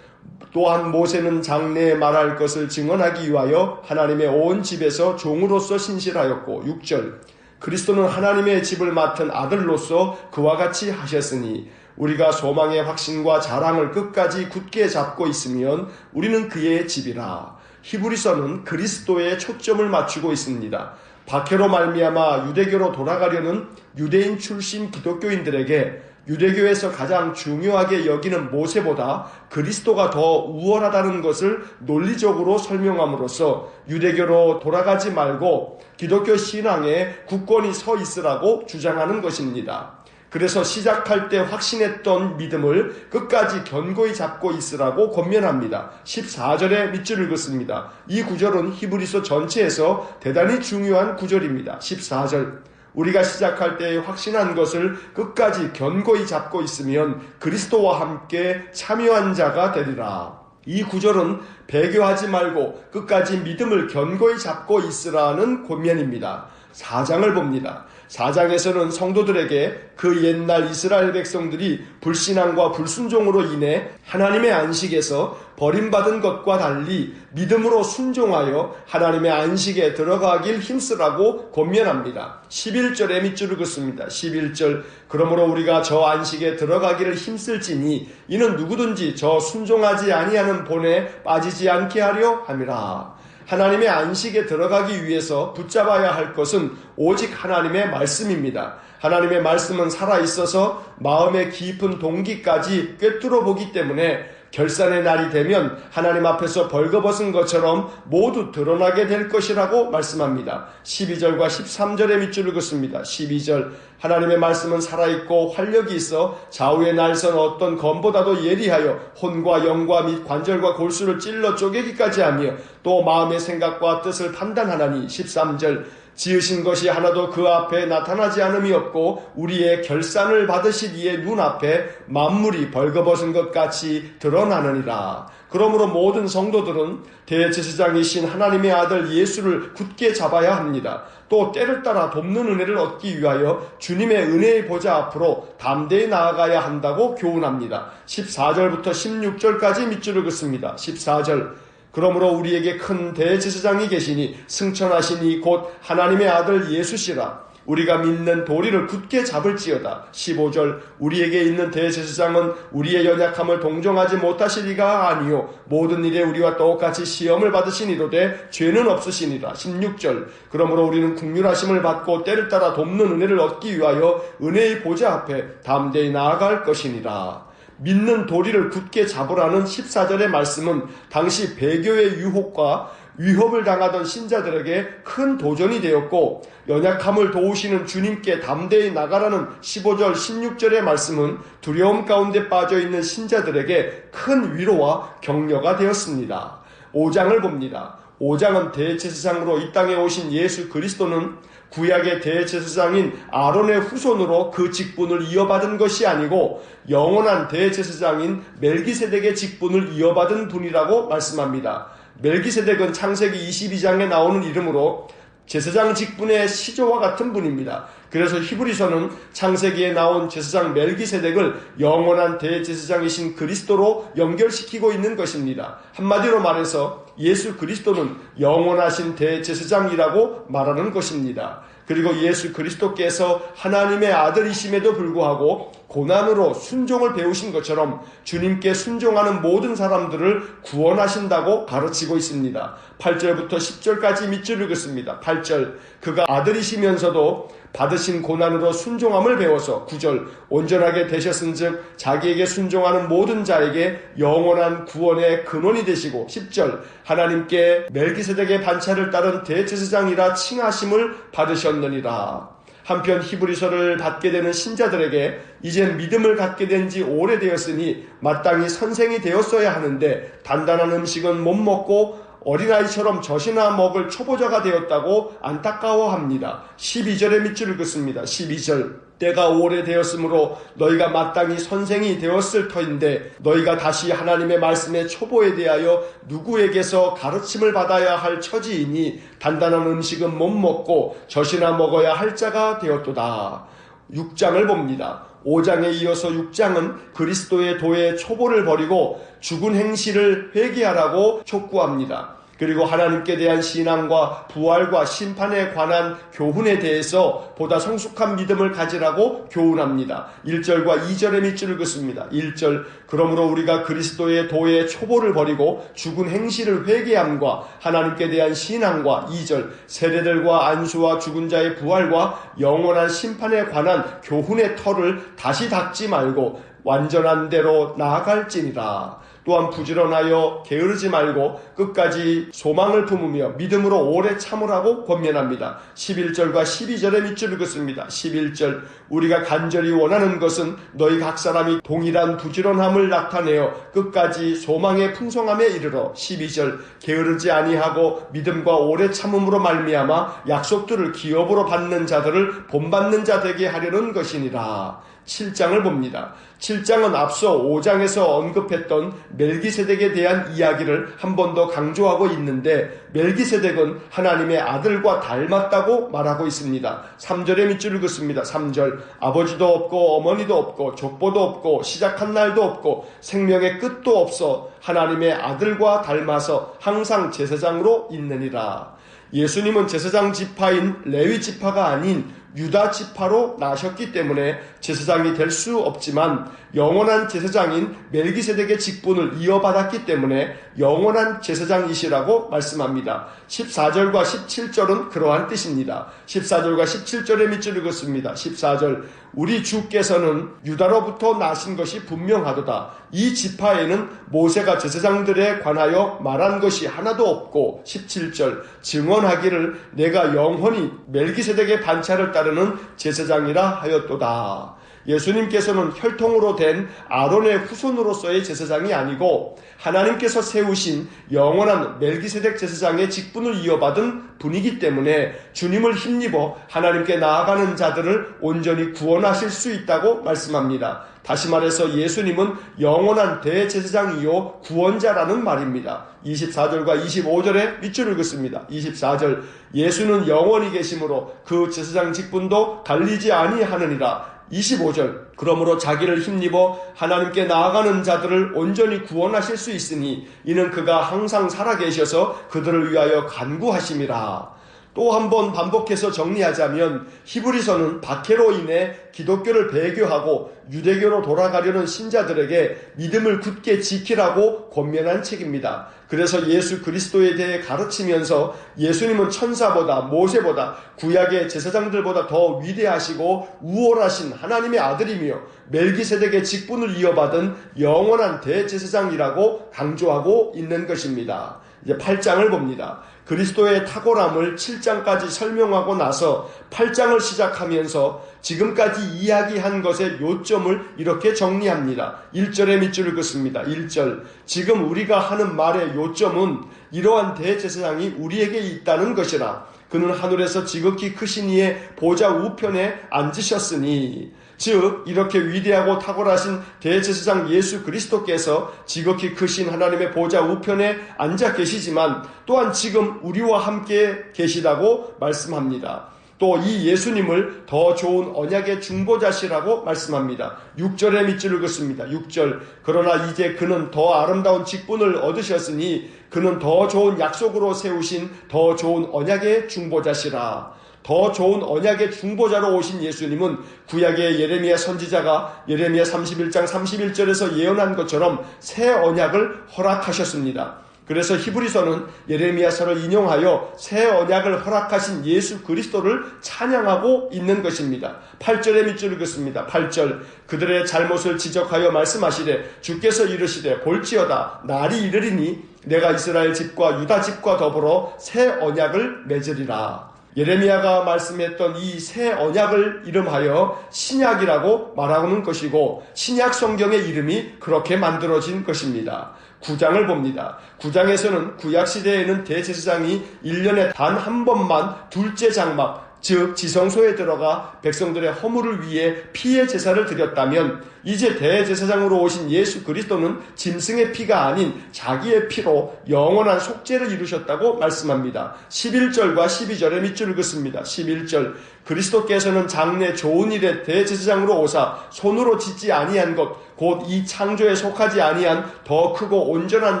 또한 모세는 장래에 말할 것을 증언하기 위하여 하나님의 온 집에서 종으로서 신실하였고 6절, 그리스도는 하나님의 집을 맡은 아들로서 그와 같이 하셨으니 우리가 소망의 확신과 자랑을 끝까지 굳게 잡고 있으면 우리는 그의 집이라. 히브리서는 그리스도에 초점을 맞추고 있습니다. 박해로 말미암아 유대교로 돌아가려는 유대인 출신 기독교인들에게 유대교에서 가장 중요하게 여기는 모세보다 그리스도가 더 우월하다는 것을 논리적으로 설명함으로써 유대교로 돌아가지 말고 기독교 신앙에 굳건히 서 있으라고 주장하는 것입니다. 그래서 시작할 때 확신했던 믿음을 끝까지 견고히 잡고 있으라고 권면합니다. 14절에 밑줄을 긋습니다. 이 구절은 히브리서 전체에서 대단히 중요한 구절입니다. 14절, 우리가 시작할 때 확신한 것을 끝까지 견고히 잡고 있으면 그리스도와 함께 참여한 자가 되리라. 이 구절은 배교하지 말고 끝까지 믿음을 견고히 잡고 있으라는 권면입니다. 4장을 봅니다. 4장에서는 성도들에게 그 옛날 이스라엘 백성들이 불신앙과 불순종으로 인해 하나님의 안식에서 버림받은 것과 달리 믿음으로 순종하여 하나님의 안식에 들어가길 힘쓰라고 권면합니다. 11절에 밑줄을 긋습니다. 11절 그러므로 우리가 저 안식에 들어가기를 힘쓸지니 이는 누구든지 저 순종하지 아니하는 본에 빠지지 않게 하려 함이라. 하나님의 안식에 들어가기 위해서 붙잡아야 할 것은 오직 하나님의 말씀입니다. 하나님의 말씀은 살아있어서 마음의 깊은 동기까지 꿰뚫어 보기 때문에 결산의 날이 되면 하나님 앞에서 벌거벗은 것처럼 모두 드러나게 될 것이라고 말씀합니다. 12절과 13절의 밑줄을 긋습니다. 12절 하나님의 말씀은 살아있고 활력이 있어 좌우의 날선 어떤 검보다도 예리하여 혼과 영과 및 관절과 골수를 찔러 쪼개기까지 하며 또 마음의 생각과 뜻을 판단하나니 13절 지으신 것이 하나도 그 앞에 나타나지 않음이 없고 우리의 결산을 받으실 이의 눈앞에 만물이 벌거벗은 것 같이 드러나느니라. 그러므로 모든 성도들은 대제사장이신 하나님의 아들 예수를 굳게 잡아야 합니다. 또 때를 따라 돕는 은혜를 얻기 위하여 주님의 은혜의 보좌 앞으로 담대히 나아가야 한다고 교훈합니다. 14절부터 16절까지 밑줄을 긋습니다. 14절 그러므로 우리에게 큰 대제사장이 계시니 승천하시니 곧 하나님의 아들 예수시라. 우리가 믿는 도리를 굳게 잡을지어다. 15절 우리에게 있는 대제사장은 우리의 연약함을 동정하지 못하시리가 아니요 모든 일에 우리와 똑같이 시험을 받으시니로되 죄는 없으시니라. 16절 그러므로 우리는 긍휼하심을 받고 때를 따라 돕는 은혜를 얻기 위하여 은혜의 보좌 앞에 담대히 나아갈 것이니라. 믿는 도리를 굳게 잡으라는 14절의 말씀은 당시 배교의 유혹과 위협을 당하던 신자들에게 큰 도전이 되었고 연약함을 도우시는 주님께 담대히 나가라는 15절 16절의 말씀은 두려움 가운데 빠져있는 신자들에게 큰 위로와 격려가 되었습니다. 5장을 봅니다. 5장은 대제사장으로 이 땅에 오신 예수 그리스도는 구약의 대제사장인 아론의 후손으로 그 직분을 이어받은 것이 아니고 영원한 대제사장인 멜기세덱의 직분을 이어받은 분이라고 말씀합니다. 멜기세덱은 창세기 22장에 나오는 이름으로 제사장 직분의 시조와 같은 분입니다. 그래서 히브리서는 창세기에 나온 제사장 멜기세덱을 영원한 대제사장이신 그리스도로 연결시키고 있는 것입니다. 한마디로 말해서 예수 그리스도는 영원하신 대제사장이라고 말하는 것입니다. 그리고 예수 그리스도께서 하나님의 아들이심에도 불구하고 고난으로 순종을 배우신 것처럼 주님께 순종하는 모든 사람들을 구원하신다고 가르치고 있습니다. 8절부터 10절까지 밑줄을 긋습니다. 8절 그가 아들이시면서도 받으신 고난으로 순종함을 배워서 9절 온전하게 되셨은즉 자기에게 순종하는 모든 자에게 영원한 구원의 근원이 되시고 10절 하나님께 멜기세덱의 반차를 따른 대제사장이라 칭하심을 받으셨느니라. 한편 히브리서를 받게 되는 신자들에게 이젠 믿음을 갖게 된 지 오래되었으니 마땅히 선생이 되었어야 하는데 단단한 음식은 못 먹고 어린아이처럼 젖이나 먹을 초보자가 되었다고 안타까워합니다. 12절의 밑줄을 긋습니다. 12절 때가 오래되었으므로 너희가 마땅히 선생이 되었을 터인데 너희가 다시 하나님의 말씀의 초보에 대하여 누구에게서 가르침을 받아야 할 처지이니 단단한 음식은 못 먹고 젖이나 먹어야 할 자가 되었도다. 6장을 봅니다. 5장에 이어서 6장은 그리스도의 도의 초보를 버리고 죽은 행실을 회개하라고 촉구합니다. 그리고 하나님께 대한 신앙과 부활과 심판에 관한 교훈에 대해서 보다 성숙한 믿음을 가지라고 교훈합니다. 1절과 2절의 밑줄을 긋습니다. 1절 그러므로 우리가 그리스도의 도의 초보를 버리고 죽은 행실을 회개함과 하나님께 대한 신앙과 2절 세례들과 안수와 죽은 자의 부활과 영원한 심판에 관한 교훈의 털을 다시 닦지 말고 완전한 대로 나아갈지니라. 또한 부지런하여 게으르지 말고 끝까지 소망을 품으며 믿음으로 오래 참으라고 권면합니다. 11절과 12절의 밑줄을 긋습니다. 11절 우리가 간절히 원하는 것은 너희 각 사람이 동일한 부지런함을 나타내어 끝까지 소망의 풍성함에 이르러 12절 게으르지 아니하고 믿음과 오래 참음으로 말미암아 약속들을 기업으로 받는 자들을 본받는 자 되게 하려는 것이니라. 7장을 봅니다. 7장은 앞서 5장에서 언급했던 멜기세덱에 대한 이야기를 한 번 더 강조하고 있는데 멜기세덱은 하나님의 아들과 닮았다고 말하고 있습니다. 3절의 밑줄을 긋습니다. 3절 아버지도 없고 어머니도 없고 족보도 없고 시작한 날도 없고 생명의 끝도 없어 하나님의 아들과 닮아서 항상 제사장으로 있느니라. 예수님은 제사장 지파인 레위 지파가 아닌 유다 지파로 나셨기 때문에 제사장이 될 수 없지만 영원한 제사장인 멜기세덱의 직분을 이어받았기 때문에 영원한 제사장이시라고 말씀합니다. 14절과 17절은 그러한 뜻입니다. 14절과 17절의 밑줄을 긋습니다. 14절 우리 주께서는 유다로부터 나신 것이 분명하도다. 이 지파에는 모세가 제사장들에 관하여 말한 것이 하나도 없고 17절 증언하기를 내가 영원히 멜기세덱의 반차를 따르는 제사장이라 하였도다. 예수님께서는 혈통으로 된 아론의 후손으로서의 제사장이 아니고 하나님께서 세우신 영원한 멜기세덱 제사장의 직분을 이어받은 분이기 때문에 주님을 힘입어 하나님께 나아가는 자들을 온전히 구원하실 수 있다고 말씀합니다. 다시 말해서 예수님은 영원한 대제사장이요 구원자라는 말입니다. 24절과 25절에 밑줄을 긋습니다. 24절 예수는 영원히 계심으로 그 제사장 직분도 갈리지 아니하느니라. 25절 그러므로 자기를 힘입어 하나님께 나아가는 자들을 온전히 구원하실 수 있으니 이는 그가 항상 살아계셔서 그들을 위하여 간구하심이라. 또 한 번 반복해서 정리하자면 히브리서는 박해로 인해 기독교를 배교하고 유대교로 돌아가려는 신자들에게 믿음을 굳게 지키라고 권면한 책입니다. 그래서 예수 그리스도에 대해 가르치면서 예수님은 천사보다 모세보다 구약의 제사장들보다 더 위대하시고 우월하신 하나님의 아들이며 멜기세덱의 직분을 이어받은 영원한 대제사장이라고 강조하고 있는 것입니다. 이제 8장을 봅니다. 그리스도의 탁월함을 7장까지 설명하고 나서 8장을 시작하면서 지금까지 이야기한 것의 요점을 이렇게 정리합니다. 1절의 밑줄을 긋습니다. 1절 지금 우리가 하는 말의 요점은 이러한 대제사장이 우리에게 있다는 것이라. 그는 하늘에서 지극히 크신 이의 보좌 우편에 앉으셨으니 즉 이렇게 위대하고 탁월하신 대제사장 예수 그리스도께서 지극히 크신 하나님의 보좌 우편에 앉아 계시지만 또한 지금 우리와 함께 계시다고 말씀합니다. 또 이 예수님을 더 좋은 언약의 중보자시라고 말씀합니다. 6절의 밑줄을 긋습니다. 6절 그러나 이제 그는 더 아름다운 직분을 얻으셨으니 그는 더 좋은 약속으로 세우신 더 좋은 언약의 중보자시라. 더 좋은 언약의 중보자로 오신 예수님은 구약의 예레미야 선지자가 예레미야 31장 31절에서 예언한 것처럼 새 언약을 허락하셨습니다. 그래서 히브리서는 예레미야서를 인용하여 새 언약을 허락하신 예수 그리스도를 찬양하고 있는 것입니다. 8절의 밑줄을 긋습니다. 8절 그들의 잘못을 지적하여 말씀하시되 주께서 이르시되 볼지어다 날이 이르리니 내가 이스라엘 집과 유다 집과 더불어 새 언약을 맺으리라. 예레미야가 말씀했던 이 새 언약을 이름하여 신약이라고 말하는 것이고 신약 성경의 이름이 그렇게 만들어진 것입니다. 9장을 봅니다. 9장에서는 구약시대에는 대제사장이 1년에 단 한 번만 둘째 장막 즉 지성소에 들어가 백성들의 허물을 위해 피의 제사를 드렸다면 이제 대제사장으로 오신 예수 그리스도는 짐승의 피가 아닌 자기의 피로 영원한 속죄를 이루셨다고 말씀합니다. 11절과 12절의 밑줄을 긋습니다. 11절 그리스도께서는 장래 좋은 일에 대제사장으로 오사 손으로 짓지 아니한 것 곧 이 창조에 속하지 아니한 더 크고 온전한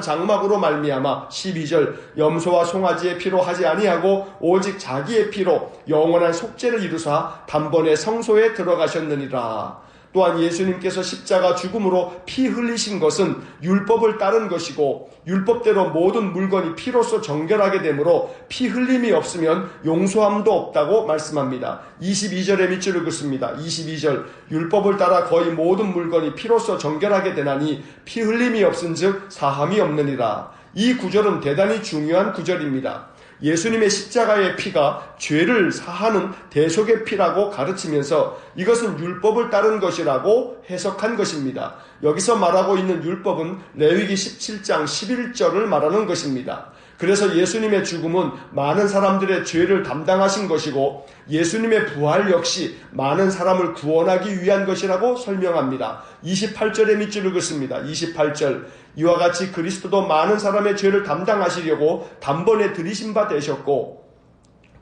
장막으로 말미암아 12절 염소와 송아지의 피로 하지 아니하고 오직 자기의 피로 영원한 속죄를 이루사 단번에 성소에 들어가셨느니라. 또한 예수님께서 십자가 죽음으로 피 흘리신 것은 율법을 따른 것이고 율법대로 모든 물건이 피로써 정결하게 되므로 피 흘림이 없으면 용서함도 없다고 말씀합니다. 22절의 밑줄을 긋습니다. 22절 율법을 따라 거의 모든 물건이 피로써 정결하게 되나니 피 흘림이 없은즉 사함이 없느니라. 이 구절은 대단히 중요한 구절입니다. 예수님의 십자가의 피가 죄를 사하는 대속의 피라고 가르치면서 이것은 율법을 따른 것이라고 해석한 것입니다. 여기서 말하고 있는 율법은 레위기 17장 11절을 말하는 것입니다. 그래서 예수님의 죽음은 많은 사람들의 죄를 담당하신 것이고 예수님의 부활 역시 많은 사람을 구원하기 위한 것이라고 설명합니다. 28절의 밑줄을 긋습니다. 28절 이와 같이 그리스도도 많은 사람의 죄를 담당하시려고 단번에 들이신 바 되셨고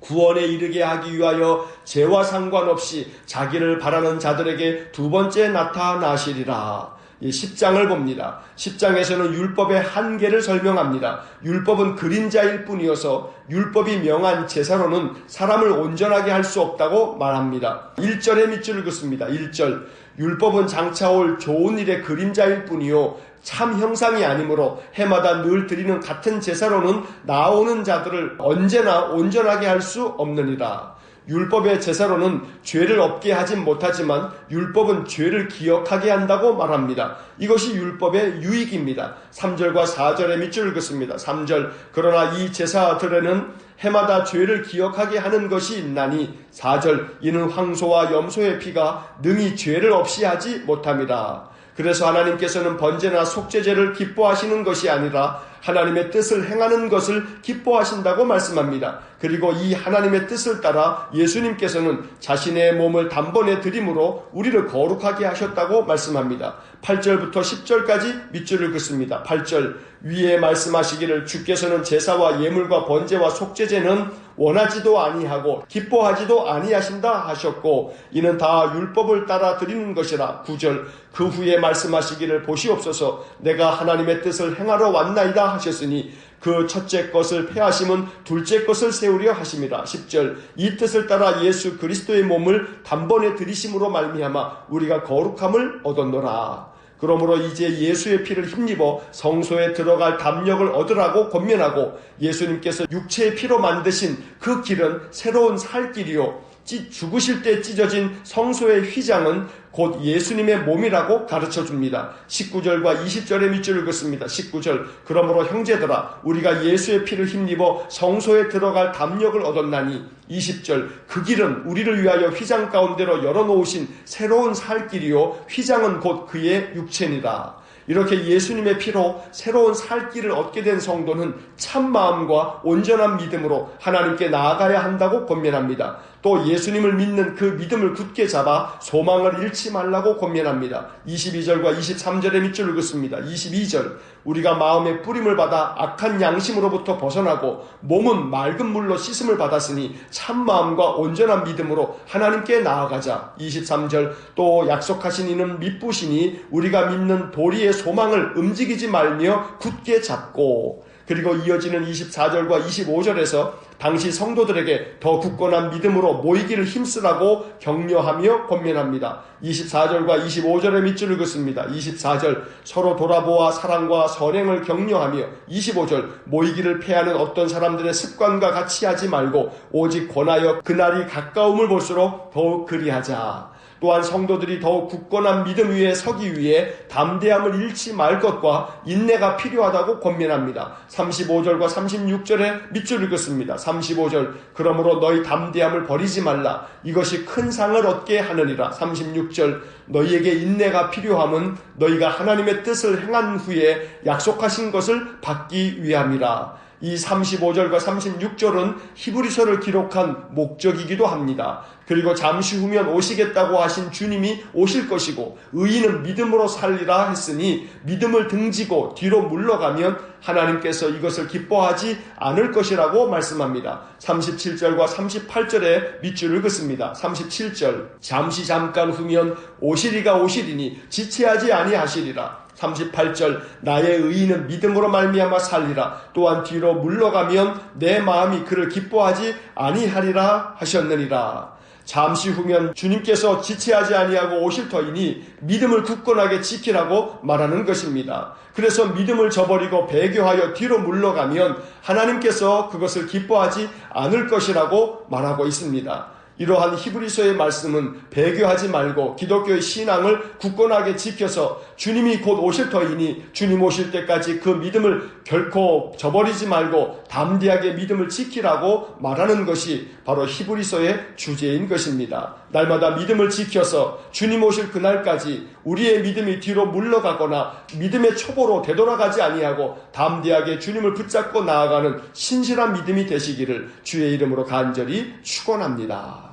구원에 이르게 하기 위하여 죄와 상관없이 자기를 바라는 자들에게 두 번째 나타나시리라. 10장을 봅니다. 10장에서는 율법의 한계를 설명합니다. 율법은 그림자일 뿐이어서 율법이 명한 제사로는 사람을 온전하게 할 수 없다고 말합니다. 1절의 밑줄을 긋습니다. 1절 율법은 장차 올 좋은 일의 그림자일 뿐이요 참 형상이 아니므로 해마다 늘 드리는 같은 제사로는 나오는 자들을 언제나 온전하게 할 수 없느니라. 율법의 제사로는 죄를 없게 하진 못하지만 율법은 죄를 기억하게 한다고 말합니다. 이것이 율법의 유익입니다. 3절과 4절의 밑줄을 긋습니다. 3절 그러나 이 제사들에는 해마다 죄를 기억하게 하는 것이 있나니 4절 이는 황소와 염소의 피가 능히 죄를 없이 하지 못함이라. 그래서 하나님께서는 번제나 속죄제를 기뻐하시는 것이 아니라 하나님의 뜻을 행하는 것을 기뻐하신다고 말씀합니다. 그리고 이 하나님의 뜻을 따라 예수님께서는 자신의 몸을 단번에 드림으로 우리를 거룩하게 하셨다고 말씀합니다. 8절부터 10절까지 밑줄을 긋습니다. 8절 위에 말씀하시기를 주께서는 제사와 예물과 번제와 속죄제는 원하지도 아니하고 기뻐하지도 아니하신다 하셨고 이는 다 율법을 따라 드리는 것이라. 9절 그 후에 말씀하시기를 보시옵소서 내가 하나님의 뜻을 행하러 왔나이다 하셨으니 그 첫째 것을 폐하심은 둘째 것을 세우려 하심이라. 10절 이 뜻을 따라 예수 그리스도의 몸을 단번에 들이심으로 말미암아 우리가 거룩함을 얻었노라. 그러므로 이제 예수의 피를 힘입어 성소에 들어갈 담력을 얻으라고 권면하고 예수님께서 육체의 피로 만드신 그 길은 새로운 살 길이요 죽으실 때 찢어진 성소의 휘장은 곧 예수님의 몸이라고 가르쳐줍니다. 19절과 20절의 밑줄을 긋습니다. 19절 그러므로 형제들아 우리가 예수의 피를 힘입어 성소에 들어갈 담력을 얻었나니 20절 그 길은 우리를 위하여 휘장 가운데로 열어놓으신 새로운 살 길이요 휘장은 곧 그의 육체니라. 이렇게 예수님의 피로 새로운 살 길을 얻게 된 성도는 참 마음과 온전한 믿음으로 하나님께 나아가야 한다고 권면합니다. 또 예수님을 믿는 그 믿음을 굳게 잡아 소망을 잃지 말라고 권면합니다. 22절과 23절의 밑줄을 긋습니다. 22절 우리가 마음의 뿌림을 받아 악한 양심으로부터 벗어나고 몸은 맑은 물로 씻음을 받았으니 참 마음과 온전한 믿음으로 하나님께 나아가자. 23절 또 약속하신 이는 미쁘시니 우리가 믿는 도리의 소망을 움직이지 말며 굳게 잡고. 그리고 이어지는 24절과 25절에서 당시 성도들에게 더 굳건한 믿음으로 모이기를 힘쓰라고 격려하며 권면합니다. 24절과 25절의 밑줄을 긋습니다. 24절 서로 돌아보아 사랑과 선행을 격려하며 25절 모이기를 패하는 어떤 사람들의 습관과 같이 하지 말고 오직 권하여 그날이 가까움을 볼수록 더욱 그리하자. 또한 성도들이 더욱 굳건한 믿음 위에 서기 위해 담대함을 잃지 말 것과 인내가 필요하다고 권면합니다. 35절과 36절에 밑줄을 긋습니다. 35절 그러므로 너희 담대함을 버리지 말라. 이것이 큰 상을 얻게 하느니라. 36절 너희에게 인내가 필요함은 너희가 하나님의 뜻을 행한 후에 약속하신 것을 받기 위함이라. 이 35절과 36절은 히브리서를 기록한 목적이기도 합니다. 그리고 잠시 후면 오시겠다고 하신 주님이 오실 것이고 의인은 믿음으로 살리라 했으니 믿음을 등지고 뒤로 물러가면 하나님께서 이것을 기뻐하지 않을 것이라고 말씀합니다. 37절과 38절에 밑줄을 긋습니다. 37절 잠시 잠깐 후면 오시리가 오시리니 지체하지 아니하시리라. 38절 나의 의인은 믿음으로 말미암아 살리라. 또한 뒤로 물러가면 내 마음이 그를 기뻐하지 아니하리라 하셨느니라. 잠시 후면 주님께서 지체하지 아니하고 오실 터이니 믿음을 굳건하게 지키라고 말하는 것입니다. 그래서 믿음을 저버리고 배교하여 뒤로 물러가면 하나님께서 그것을 기뻐하지 않을 것이라고 말하고 있습니다. 이러한 히브리서의 말씀은 배교하지 말고 기독교의 신앙을 굳건하게 지켜서 주님이 곧 오실 터이니 주님 오실 때까지 그 믿음을 결코 저버리지 말고 담대하게 믿음을 지키라고 말하는 것이 바로 히브리서의 주제인 것입니다. 날마다 믿음을 지켜서 주님 오실 그날까지 우리의 믿음이 뒤로 물러가거나 믿음의 초보로 되돌아가지 아니하고 담대하게 주님을 붙잡고 나아가는 신실한 믿음이 되시기를 주의 이름으로 간절히 축원합니다.